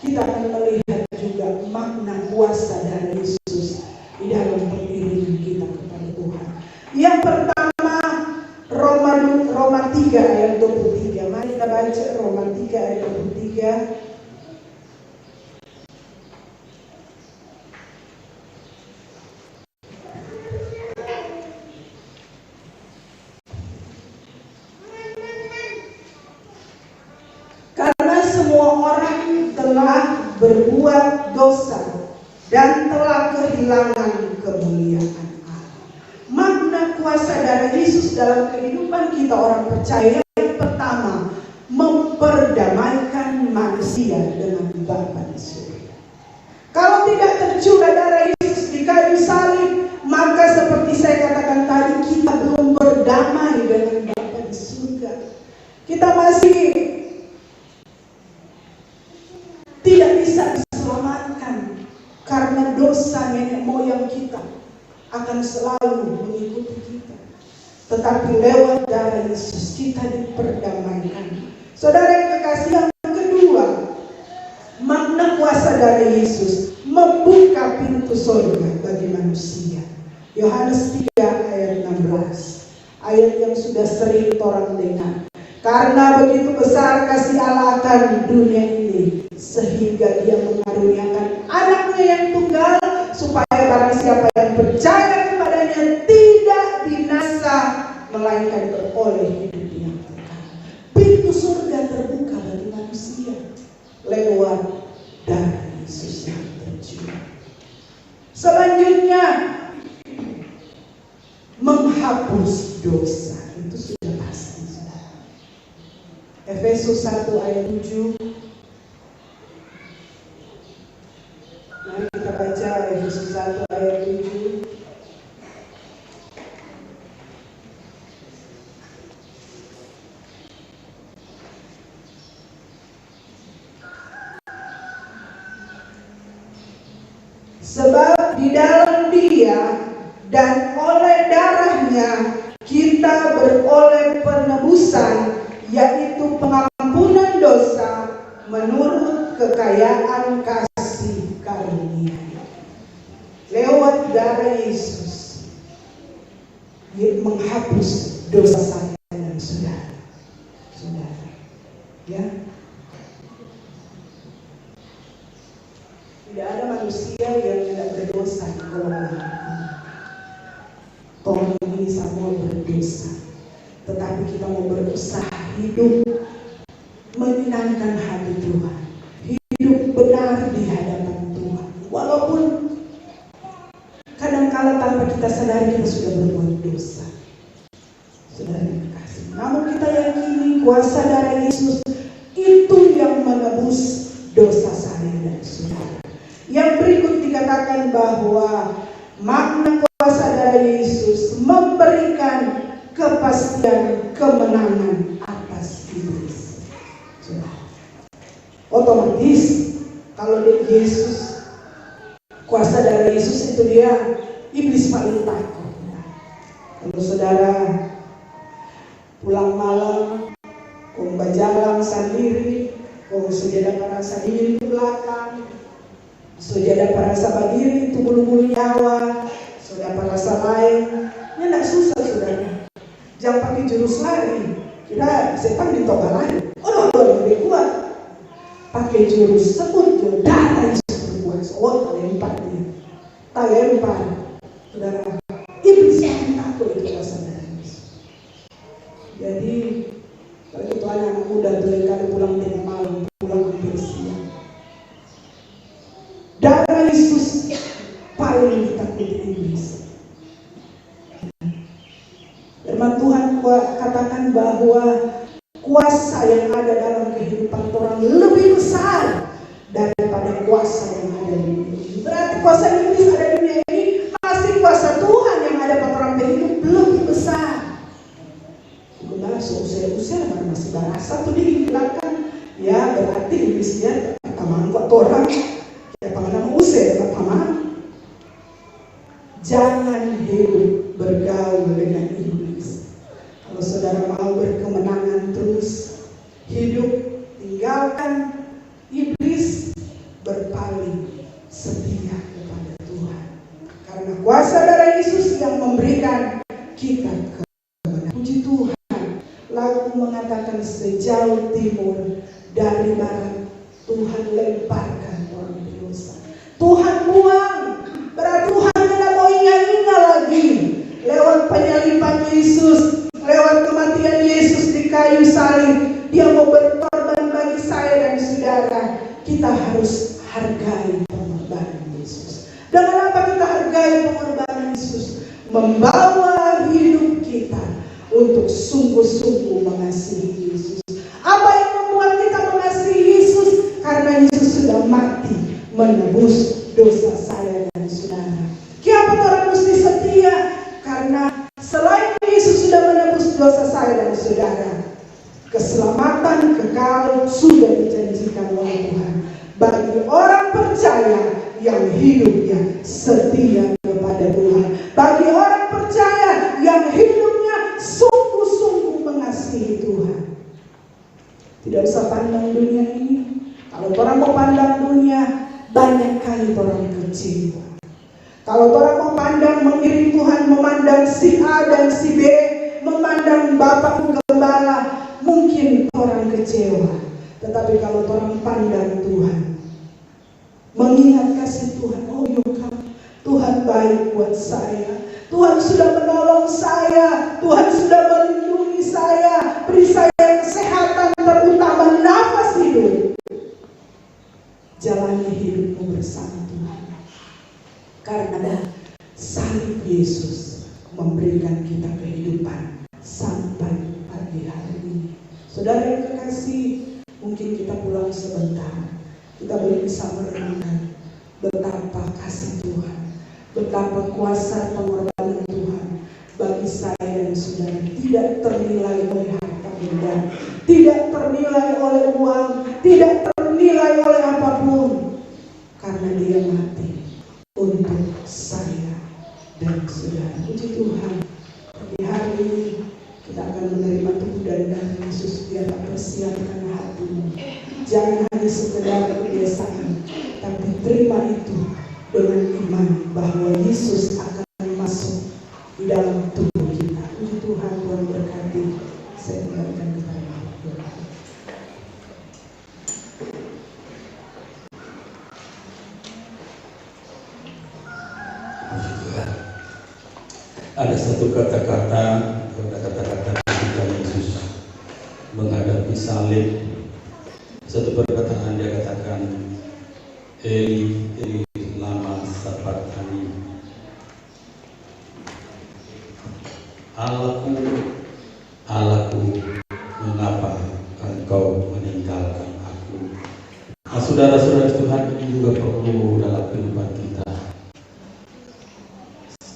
kita akan melihat juga makna kuasa dari Yesus di dalam pengiringan kita kepada Tuhan. Yang pertama, Roma 3 ayat 23. Mari kita baca Roma 3 ayat 23. Karena semua orang telah berbuat dosa dan telah kehilangan kemuliaan Allah. Makna kuasa dari Yesus dalam kehidupan kita orang percaya yang pertama, memperdamaikan manusia dengan Bapa di surga. Kalau tidak tercurah darah Yesus di kayu salib, maka seperti saya katakan tadi, kita belum berdamai dengan Bapa di surga. Kita masih tidak bisa diselamatkan karena dosa nenek moyang kita akan selalu mengikuti kita. Tetapi lewat darah Yesus kita diperdamaikan. Saudara yang kekasih, yang kedua, makna kuasa dari Yesus membuka pintu surga bagi manusia. Yohanes 3 ayat 16, ayat yang sudah sering orang dengar. Karena begitu besar kasih Allah akan dunia ini, sehingga dia mengaruniakan anaknya yang tunggal, supaya barang siapa yang percaya kepadanya tidak binasa, melainkan beroleh hidup yang kekal. Pintu surga terbuka bagi manusia lewat darah Yesus yang tercurah. Selanjutnya, menghapus dosa. Itu sudah pasti, saudara. Efesus 1 ayat 7. Mari kita baca Efesus 1 ayat 7. Sebab di dalam Dia dan oleh darahnya kita beroleh penebusan, yaitu pengampunan dosa menurut kekayaan kasih karunia. Lewat darah Yesus, Dia menghapus dosa saya dan saudara. Ya. Tidak ada manusia yang tidak berdosa di golongan ini. Toh ini semua berdosa, tetapi kita mau berusaha hidup menyenangkan hati Tuhan, hidup benar di hadapan Tuhan. Walaupun kadang-kala tanpa kita sadari kita sudah berbuat dosa. Saudara yang kasih, namun kita yakini kuasa darah Yesus itu yang menebus dosa saya dan saudara. Yang berikut dikatakan bahwa makna kuasa darah Yesus memberikan kepastian kemenangan atas iblis. Otomatis kalau Yesus, kuasa darah Yesus itu dia, iblis paling takut. Kalau saudara pulang malam, kau berjalan sendiri, kau sudah para sendiri di belakang, sudah para sahabat diri itu bulu-bulu nyawa, sudah para lain, ini tidak susah saudara. Jangan pakai jurus lari, kira setan ditoba lari. Oh, lebih kuat. Pakai jurus sebut darah Yesus berkuasa. Oh, lempar dia, lempar, saudara. Iblis yang takut itu kuasa darah Yesus. Jadi kalau itu anak muda tuh kali pulang tengah malam, pulang hampir siang. Darah Yesus paling ditakuti iblis. Firman Tuhan katakan bahwa kuasa yang ada dalam kehidupan orang lebih besar daripada kuasa yang ada di dunia ini. Berarti kuasa iblis ada di dunia ini, pasti kuasa Tuhan yang ada pada orang berhidup lebih besar. Benar, usir masih barasa tuh dihilangkan. Ya berarti iblisnya kataman kok orang. Jangan hidup bergaul dengan iblis. Kalau saudara mau berkemenangan terus hidup, tinggalkan iblis, berpaling setia kepada Tuhan. Karena kuasa darah Yesus yang memberikan kita kemenangan. Puji Tuhan, lagu mengatakan sejauh timur dari barat Tuhan lemparkan orang berdosa. Tuhan buang. Berarti Tuhan tidak mau ingat-ingat lagi. Lewat penyaliban Yesus, lewat kematian Yesus di kayu salib, Dia mau berkorban bagi saya dan saudara. Kita harus hargai pengorbanan Yesus. Dengan apa kita hargai pengorbanan Yesus? Membawa hidup kita untuk sungguh-sungguh mengasihi Yesus. Apa yang membuat kita mengasihi Yesus? Karena Yesus sudah mati menebus dosa saya dan saudara. Kenapa orang mesti setia? Karena selain Yesus sudah menebus dosa saya dan saudara, keselamatan kekal sudah dijanjikan oleh Tuhan bagi orang percaya yang hidupnya setia kepada Tuhan, bagi orang percaya yang hidupnya sungguh-sungguh mengasihi Tuhan. Tidak usah pandang dunia ini. Kalau orang mau pandang dunia, banyak kali orang kecewa. Kalau orang mau pandang mengiring Tuhan, memandang si A dan si B, memandang Bapak Gembala, mungkin orang kecewa. Tetapi kalau orang pandang Tuhan, mengingat kasih Tuhan, oh ya Tuhan baik buat saya, Tuhan sudah menolong saya, Tuhan sudah melindungi saya, beri saya kesehatan, terutama nafas hidup. Jalani hidupmu bersama Tuhan, karena salib Yesus memberikan kita kehidupan sampai pagi hari ini. Saudara yang kekasih, mungkin kita pulang sebentar, kita boleh bisa merenungkan betapa kasih Tuhan, betapa kuasa pengorbanan Tuhan bagi saya dan saudara, tidak ternilai oleh harta benda, tidak ternilai oleh uang, tidak ternilai oleh apapun, karena Dia mati untuk saya dan saudara. Puji Tuhan, pagi hari ini kita akan menerima tubuh dan darah Yesus. Biarlah persiapkan hatimu, jangan hanya sekedar kebiasaan, tapi terima itu dengan iman bahwa Yesus akan masuk di dalam tubuh kita. Puji Tuhan, Tuhan berkati. Saya kembalikan kepada Tuhan. Ada satu kata-kata ketika Yesus menghadapi salib, satu perkataan dia katakan, Eli, Eli, lama sabachthani. Allahku, Allahku, mengapa engkau meninggalkan aku? Nah, saudara-saudara Tuhan, ini juga perlu dalam kehidupan kita.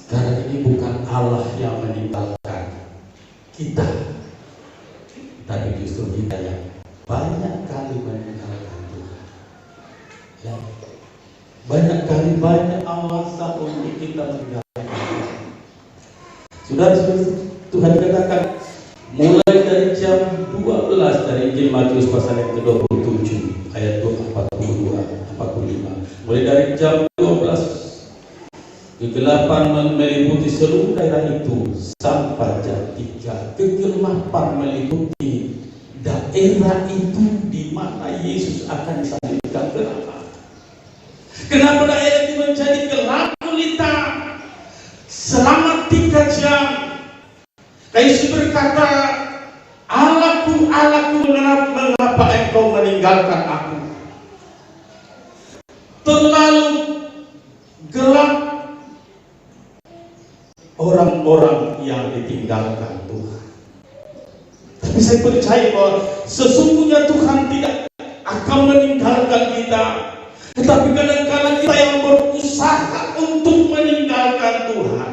Karena ini bukan Allah yang meninggalkan kita, tapi justru kita yang banyak kali meninggalkan Tuhan. Ya. Banyak kali alasan untuk kita meninggalkan Tuhan. Saudara-saudara, Tuhan katakan mulai dari jam 12 dari Injil Matius pasal yang ke-27 ayat 45. Mulai dari jam 12 kegelapan meliputi seluruh daerah itu sampai jam 3. Kegelapan meliputi daerah itu di mana Yesus akan disalibkan. Kenapa daerah itu menjadi gelap gulita selama 3 jam? Yesus berkata, Allahku, Allahku, mengapa engkau meninggalkan aku? Terlalu gelap orang-orang yang ditinggalkan Tuhan. Tapi saya percaya bahwa sesungguhnya Tuhan tidak akan meninggalkan kita. Tetapi kadang-kadang kita yang berusaha untuk meninggalkan Tuhan,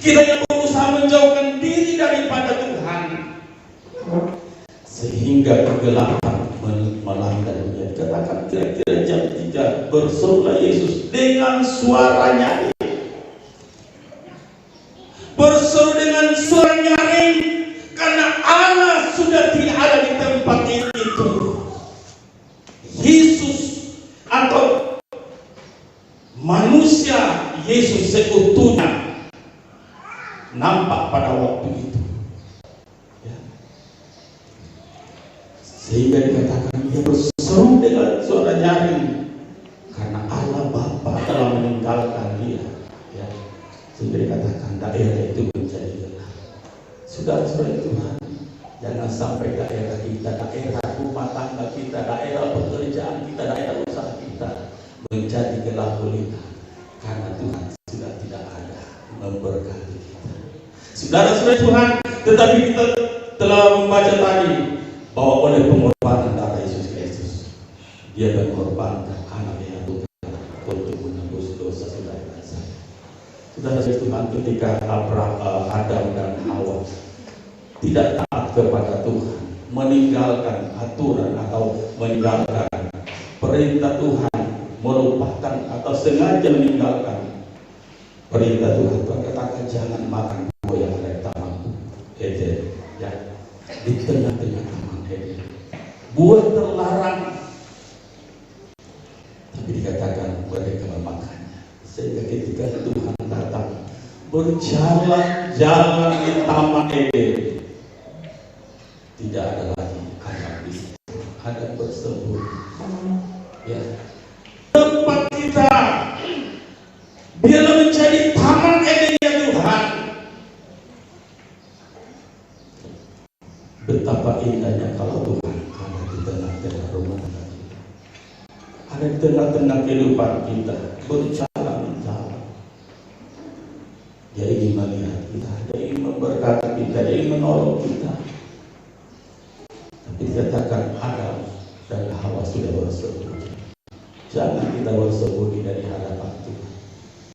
kita yang berusaha menjauhkan diri daripada Tuhan, sehingga kegelapan melanda dunia. Katakan kira-kira jam 3 berserulah Yesus dengan suara nyaring. Berseru dengan suara nyaring, karena Allah sudah tidak ada di tempat itu. Yesus atau manusia Yesus seutuhnya nampak pada waktu itu. Ya. Sehingga dikatakan dia berseru dengan suara nyaring, karena Allah Bapa telah meninggalkan dia. Ya. Sehingga dikatakan daerah itu menjadi gelap. Saudara-saudara Tuhan, jangan sampai daerah kita, daerah rumah tangga kita, daerah pekerjaan kita, daerah usaha kita menjadi gelap gulita, karena Tuhan sudah tidak ada memberkati kita. Saudara-saudara Tuhan, tetapi kita telah membaca tadi bahwa oleh pengorbanan darah Yesus Kristus, Dia mengorbankan anaknya Tuhan untuk menebus dosa saudara saya. Saudara-saudara Tuhan, ketika Adam dan Hawa tidak taat kepada Tuhan, meninggalkan aturan atau meninggalkan perintah Tuhan, melupakan atau sengaja meninggalkan perintah Tuhan. Tuhan katakan jangan makan buah yang ada di taman Eden, ya, di tengah-tengah taman Eden, buah terlarang, tapi dikatakan mereka memakannya. Sehingga ketika Tuhan datang berjalan-jalan di taman Eden, tidak ada lagi Adam di situ. Adam bersama tengah-tengah kehidupan kita berjalan-jalan. Dia ingin melihat kita, dia ingin memberkati kita, dia ingin menolong kita. Tapi dikatakan Adam dan Hawa sudah bersembunyi. Jangan kita bersembunyi dari hadapan Tuhan.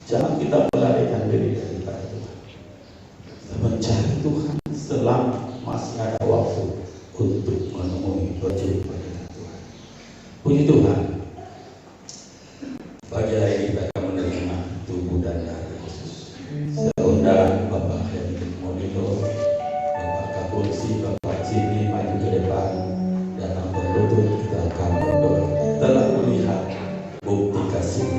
Jangan kita melarikan diri daripada Tuhan. Kita mencari Tuhan selama masih ada waktu untuk menemui berjumpa dengan Tuhan. Puji Tuhan. Pagi hari ini kita akan menerima tubuh dan darah Yesus. Saya undang Bapak Henry Modino, Bapak Kapolsi, Bapak Cini maju ke depan dan berlutut. Kita akan berdoa. Telah melihat bukti kasih.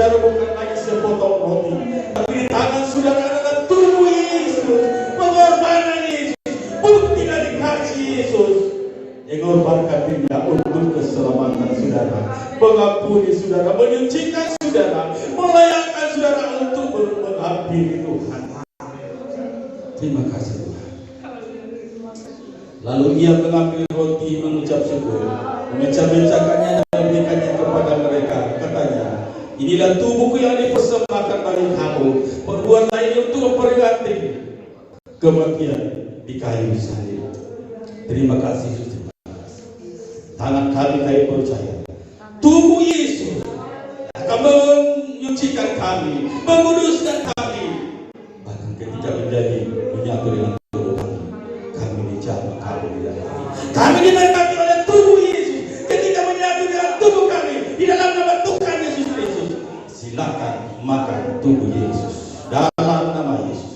saudara bukan lagi sepotong roti, tapi di tangan saudara adalah tubuh Yesus, pengorbanan Yesus, bukti dari kasih Yesus yang mengorbankan dirinya untuk keselamatan saudara, mengampuni saudara, menyucikan saudara, melayakkan saudara untuk mengabdi Tuhan. Terima kasih Tuhan. Lalu ia mengambil roti, mengucap syukur, memecah-mecahkannya dan memberikannya kepada mereka. Katanya, inilah tubuhku yang dipersembahkan bagi kamu. Perbuatlah ini untuk memperingati kematian di kayu salib. Terima kasih Yesus. Tangan kami percaya, tubuh Yesus akan menyucikan kami, menguduskan kami. Bahkan ketika menjadi menyatu dengan tubuh kami dijamah, kami diberkati. Kami diberkati oleh tubuh Yesus. Ketika menyatu dengan tubuh kami di dalam nama Tuhan Yesus Kristus, silakan makan tubuh Yesus dalam nama Yesus.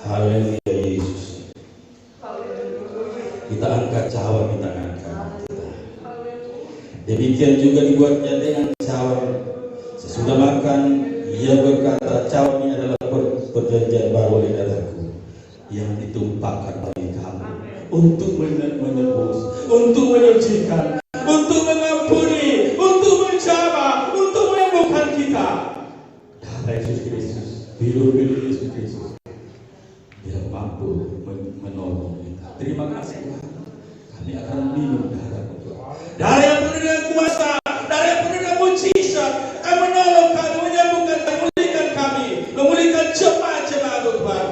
Haleluya Yesus. Kita angkat cawan di tangan kita. Demikian juga dibuatnya dengan cawan. Sesudah makan, ia berkata, cawan ini adalah perjanjian baru di darahku yang ditumpahkan bagi kamu untuk menebus, untuk menyucikan, untuk mengampuni, untuk menjamah, untuk menyembuhkan kita. Darah Yesus Kristus, biru-biru Yesus Kristus, dia mampu menolong kita. Terima kasih Tuhan. Kami akan minum darah Tuhan. Darah yang penuh dengan kuasa, darah yang penuh dengan mujizat, akan menolong kami, menyembuhkan, memulihkan kami, memulihkan jemaat-jemaat Tuhan.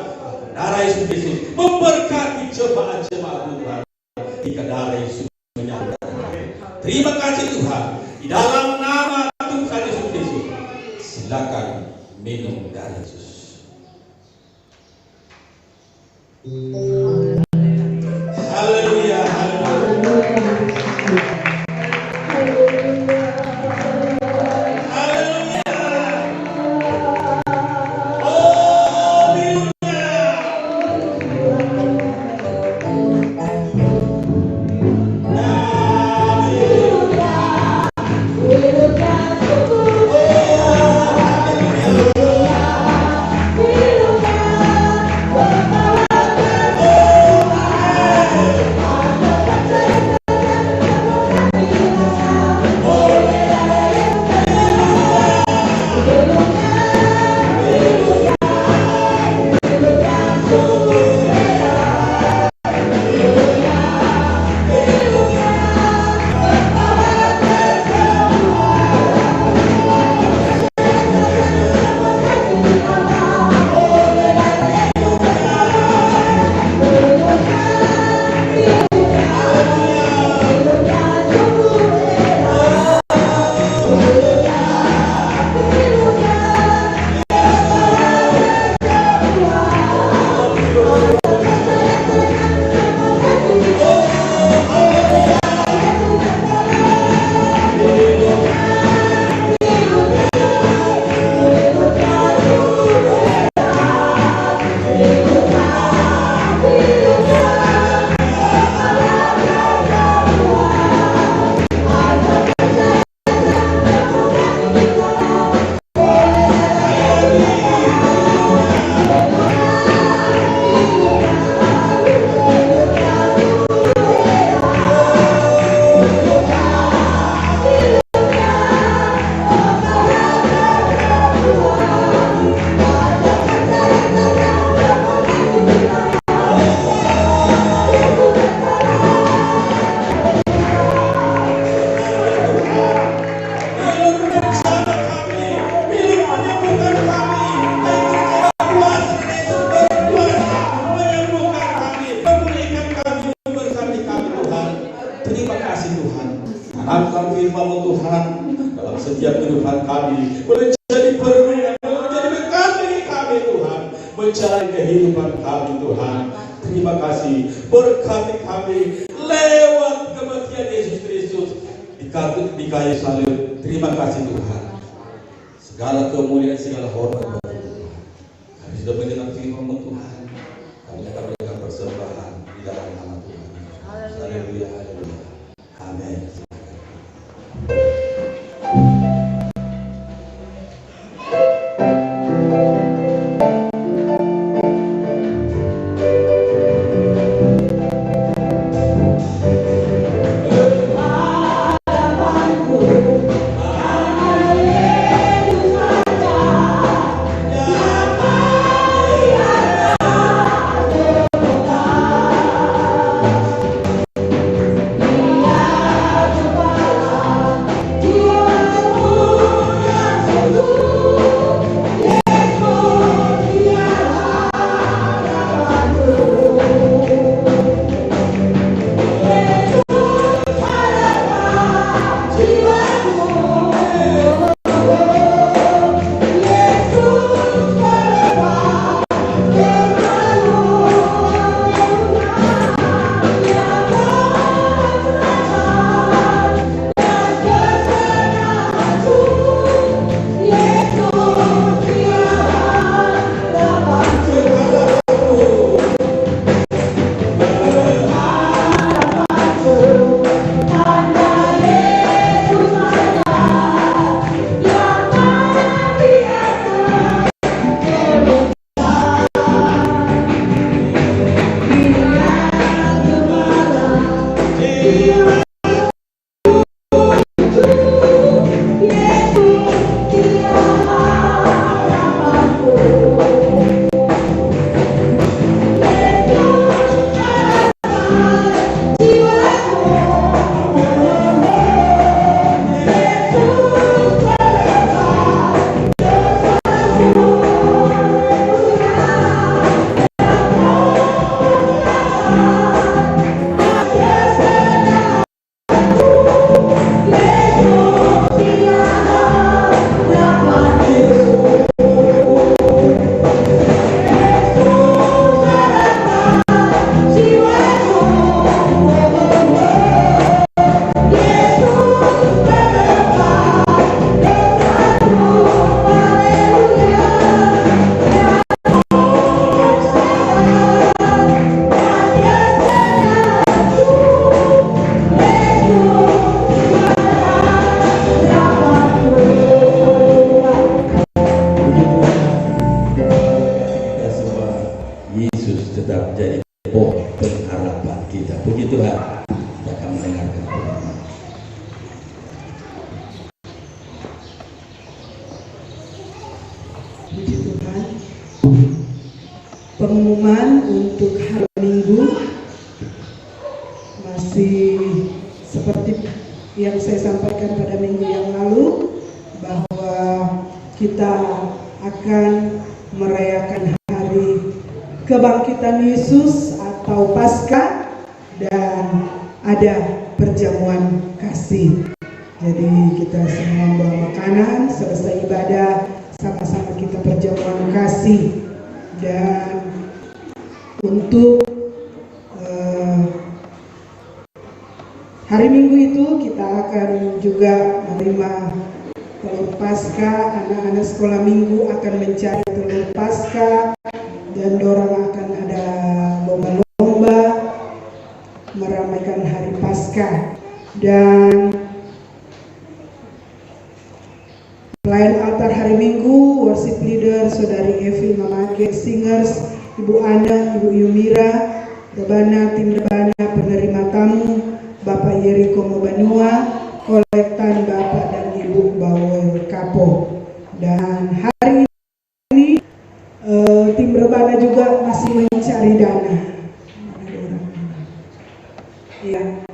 Darah Yesus Kristus memberkati jemaat-jemaat Tuhan. Jika darah Yesus menyambut kami. Terima kasih Tuhan. Di dalam nama Tuhan Yesus Kristus, silakan minum darah Yesus. Haleluya, haleluya. Haleluya. Oh, setiap kehidupan kami, boleh jadi permen, menjadi berkat bagi kami Tuhan, menjalani kehidupan kami Tuhan. Terima kasih, berkati kami lewat kematian Yesus Kristus di kayu salib. Terima kasih Tuhan. Segala kemuliaan, segala hormat kepada Tuhan. Kami sudah mendengar firman Tuhan. Kami Kita berikan persembahan di dalam nama Tuhan. Haleluya, haleluya. Amin. Pengumuman untuk hari Minggu masih seperti yang saya sampaikan pada minggu yang lalu, bahwa kita akan merayakan hari kebangkitan Yesus atau Paskah, dan ada perjamuan kasih. Jadi kita semua bawa makanan, selesai ibadah sama-sama kita perjamuan kasih. Dan untuk hari Minggu itu kita akan juga menerima telur Paskah. Anak-anak sekolah minggu akan mencari telur Paskah, dan dorang akan ada lomba-lomba meramaikan hari Paskah. Dan pelayan altar hari Minggu, worship leader Saudari Evi Mamage, singers Ibu Ana, Ibu Yumira, rebana, tim rebana, penerima tamu Bapak Yeriko Mobanua, kolektan Bapak dan Ibu Bawel Kapo. Dan hari ini tim rebana juga masih mencari dana. Ya,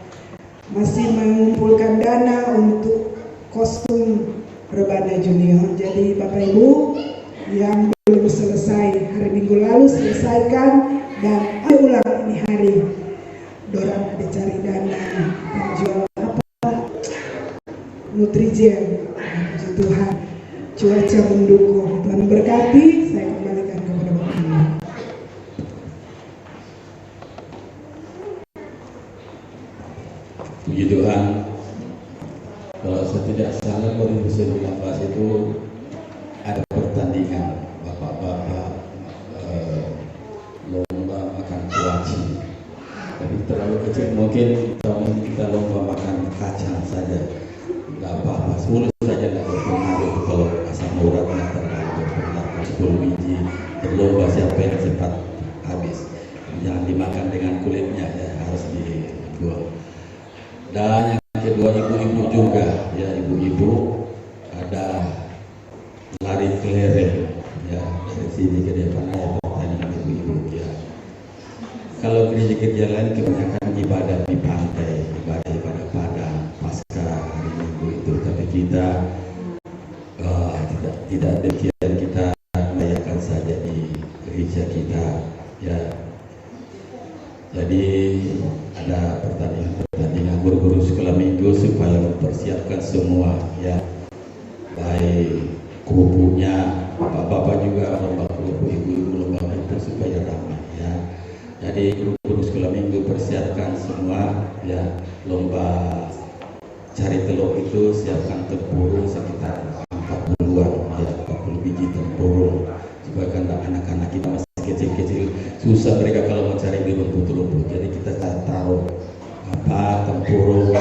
masih mengumpulkan dana untuk kostum rebana junior. Jadi Bapak Ibu yang belum selesai hari Minggu lalu, selesaikan, dan ulang ini hari. Dorang ada cari dana, jual apa? Nutrijen. Puji Tuhan, cuaca mendukung. Tuhan berkati. Saya kembalikan kepada Bapak Ibu. Puji Tuhan. Kalau saya tidak salah, 2019 itu ada pertandingan bapak-bapak lomba mungkin tahun kita lomba makan kacang saja, nggak apa-apa, 10 saja nggak berpengaruh kalau asam uratnya terlalu berpengaruh. 10 biji berlomba siapa yang cepat habis, jangan dimakan dengan kulitnya ya, harus dibuang. Dan yang kedua, ibu-ibu juga ya, ibu-ibu ada lari kelereng ya, dari sini ke depan ada pertandingan ibu-ibu ya. Kalau gereja-gereja lain kebanyakan ibadah di pantai, ibadah padang pasca hari Minggu itu, tapi kita tidak demikian, kita merayakan saja di gereja kita ya. Jadi ada pertandingan guru-guru sekolah minggu supaya mempersiapkan semua ya, baik kerupuknya, bapak-bapak juga lomba kerupuk, ibu-ibu lomba kerupuk supaya ramai ya. Jadi guru-guru sekolah minggu persiapkan semua ya, lomba cari telur itu siapkan tempurung sekitar 40-an ya, 40 biji tempurung, supaya kan anak-anak kita masih kecil-kecil susah mereka kalau mencari di rumput-rumput. Jadi kita taruh apa tempurung,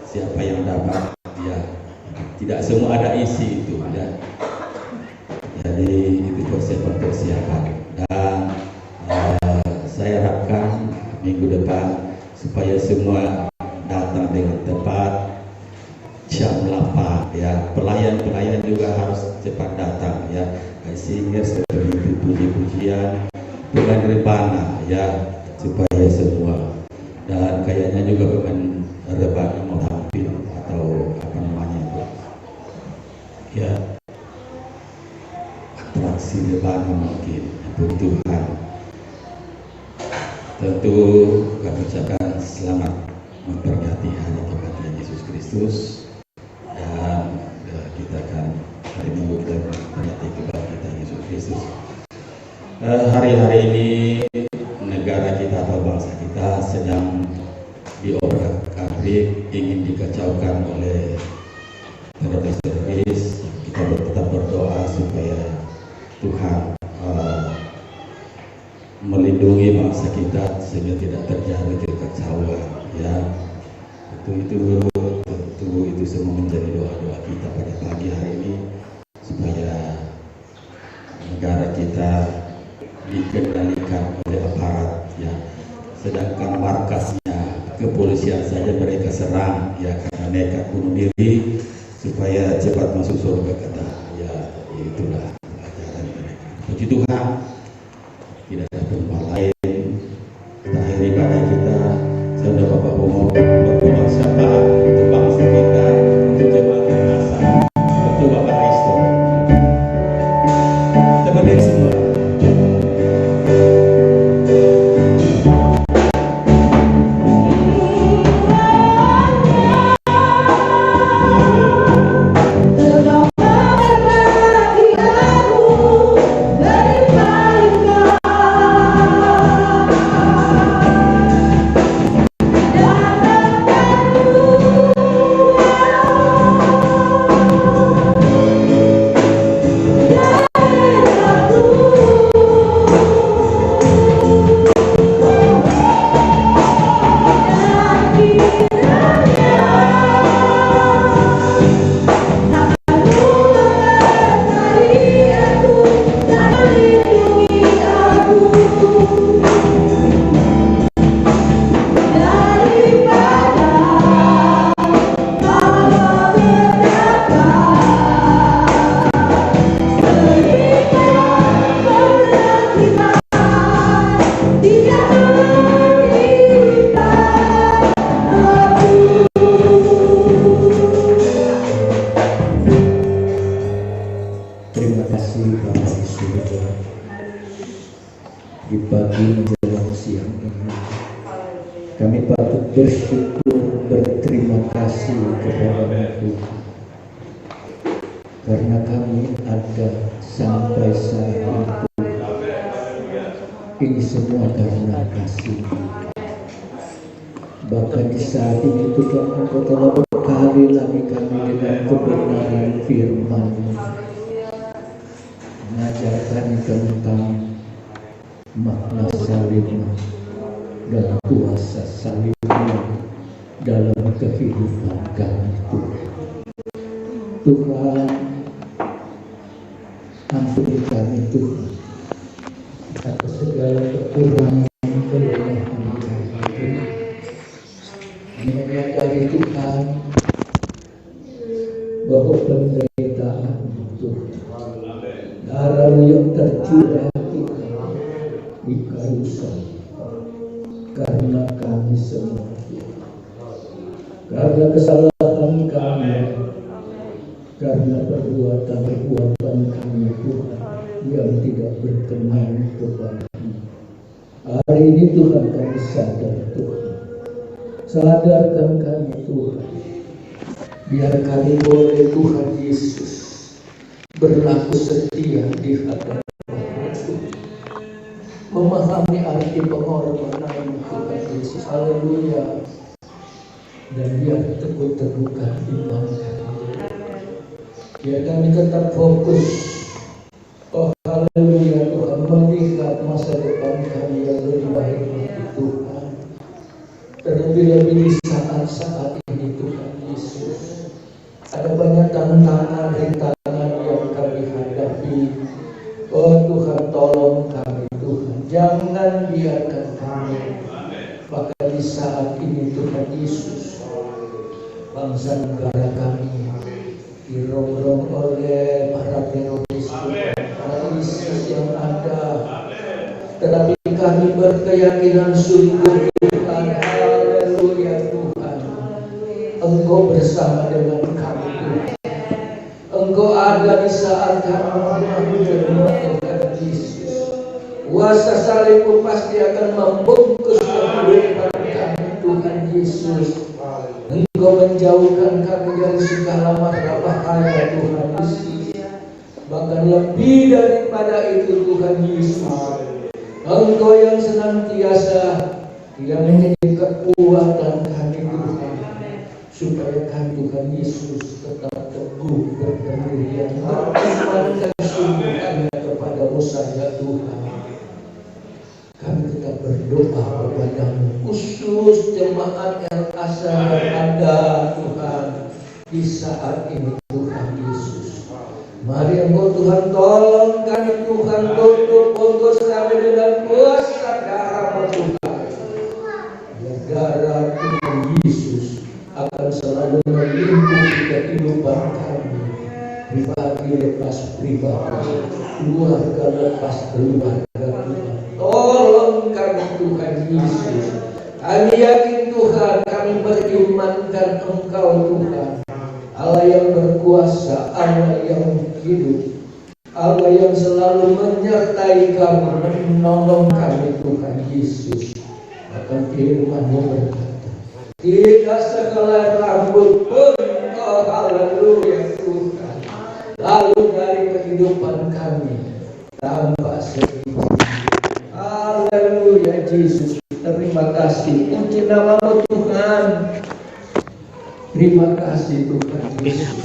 siapa yang dapat ya, tidak semua ada isi itu ya. Jadi itu persiapan dan saya harapkan minggu depan supaya semua datang dengan tepat jam 8 ya. Pelayan juga harus cepat datang ya. Sehingga seperti itu puji-pujian dengan rebana ya, supaya semua. Dan kayaknya juga dengan rebana mau tampil atau apa namanya itu ya, atraksi rebana mungkin untuk Tuhan. Tentu kami ucapkan selamat memperingati hari kematian Yesus Kristus, dan kita akan hari Minggu kita memperingati kebangkitan Yesus Kristus. Hari-hari ini negara kita atau bangsa kita sedang diobrak-abrik, ingin dikacaukan oleh teroris. Kita tetap berdoa supaya Tuhan melindungi bangsa kita sehingga tidak terjadi kekacauan ya. Itu semua menjadi doa-doa kita pada pagi hari ini, supaya negara kita dikendalikan oleh aparat ya. Sedangkan markasnya kepolisian saja mereka serang ya, karena mereka bunuh diri supaya cepat masuk surga kata ya. Itulah pelajaran mereka. Puji Tuhan, tidak ada tempat lain. Kita akhiri ibadah kita. Saya sudah Bapak mau berdoa siapa untuk bangsa kita, untuk jemaat masa, untuk Bapak Kristo. Kita berdiri semua. Di pagi menjelang siang ini kami patut bersyukur, berterima kasih kepada Tuhan karena kami ada sampai saat ini. Ini semua karena kasih. Bahkan di saat ini Tuhan, Engkau telah berkali lagi kami dengan kebenaran firman-Mu, mengajar kami tentang makna salibmu, dan kuasa salibmu dalam kehidupan kami Tuhan. Tuhan, ampuni kami Tuhan atas segala kekurangan kelemahan kami. Menyadari Tuhan bahwa penderitaan Tuhan, darah yang tercurah Tuhan di kayu salib karena kami semua, karena kesalahan kami, karena perbuatan kami Tuhan yang tidak berkenan kepada-Mu. Hari ini Tuhan kami sadar Tuhan, sadarkan kami Tuhan, biar kami boleh Tuhan Yesus berlaku setia di hadapan Tuhan, memahami arti pengorbanan Tuhan Yesus. Haleluya. Dan biar teguh-teguhkan iman kami, biar kami tetap fokus, oh haleluya Tuhan, melihat masa depan kami yang lebih baik bagi Tuhan. Terlebih-lebih di saat-saat ini Tuhan Yesus, ada banyak tantangan, rintangan yang kami hadapi. Oh Tuhan, tolong kami Tuhan, jangan biarkan kami. Bahkan di saat ini Tuhan Yesus, bangsa negara kami dirongrong oleh para teroris, para ISIS yang ada. Tetapi kami berkeyakinan sungguh Tuhan, haleluya Tuhan, Engkau bersama dengan kami Tuhan. Engkau ada di saat kami menerima Yesus. Kuasa salibmu pasti akan membungkus kehidupan kami Tuhan Yesus. Engkau menjauhkan kami dari segala mara bahaya Tuhan Yesus. Bahkan lebih daripada itu Tuhan Yesus, Engkau yang senantiasa yang menjadi kekuatan kami Tuhan, supaya kami Tuhan Yesus tetap teguh berdiri dan beriman dan sungguh hanya kepada-Mu saja Tuhan. Kami tetap berdoa kepada-Mu, khusus jemaat yang asal ada Tuhan di saat ini Tuhan Yesus. Mari Engkau Tuhan tolong kami Tuhan, tutup bungkus kami dengan kuasa darah-Mu Tuhan. Biar darah Tuhan Yesus akan selalu melindungi kehidupan kami, pribadi lepas pribadi, keluarga lepas keluarga Tuhan. Tolong kami Tuhan Yesus. Kami yakin Tuhan, kami berimankan Engkau Tuhan, Allah yang berkuasa, Allah yang hidup, Allah yang selalu menyertai kami, menolong kami Tuhan Yesus. Bahkan firman-Mu berkata, tidak segala rambut pun, oh haleluya Tuhan, lalu dari kehidupan kami tanpa sedikit. Haleluya Yesus, terima kasih, puji nama-Mu Tuhan. Terima kasih Tuhan Yesus.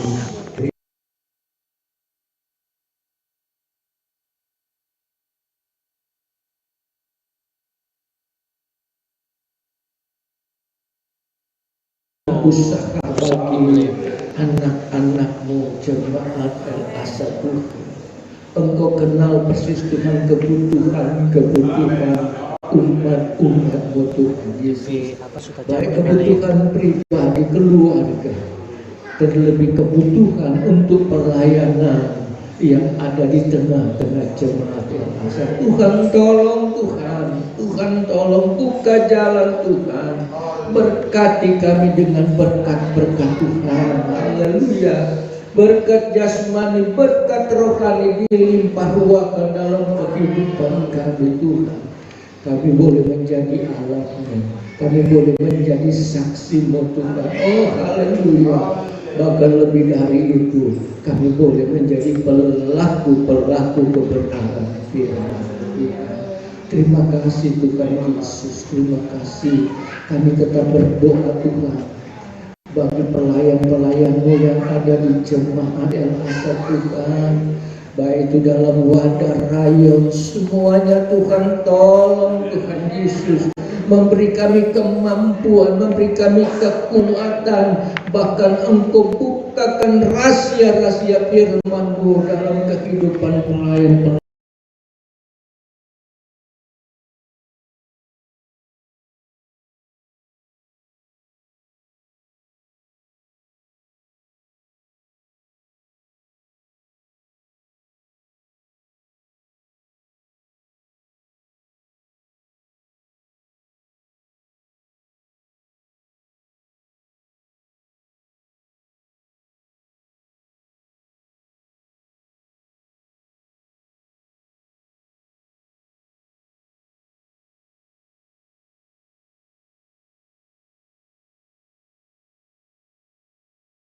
Usaha bagi anak-anak-Mu jemaat El-Asa Tuhan. Engkau kenal persis Tuhan kebutuhan umat-umat-Mu Tuhan Yesus. Baik kebutuhan pribadi, keluarga, terlebih kebutuhan untuk pelayanan yang ada di tengah-tengah jemaat El-Asa. Tuhan tolong Tuhan, Tuhan tolong buka jalan Tuhan. Berkati kami dengan berkat-berkat Tuhan. Haleluya. Berkat jasmani, berkat rohani dilimpah ruahkan dalam kehidupan kami Tuhan. Kami boleh menjadi alatnya, kami boleh menjadi saksi-Mu Tuhan. Oh haleluya. Bahkan lebih dari itu, kami boleh menjadi pelaku-pelaku kebenaran firman Tuhan. Terima kasih Tuhan Yesus, terima kasih. Kami tetap berdoa Tuhan bagi pelayan-pelayan-Mu yang ada di jemaat El-Asa Tuhan, baik itu dalam wadah rayon semuanya Tuhan, tolong Tuhan Yesus memberi kami kemampuan, memberi kami kekuatan, bahkan Engkau bukakan rahasia-rahasia firman-Mu dalam kehidupan pelayan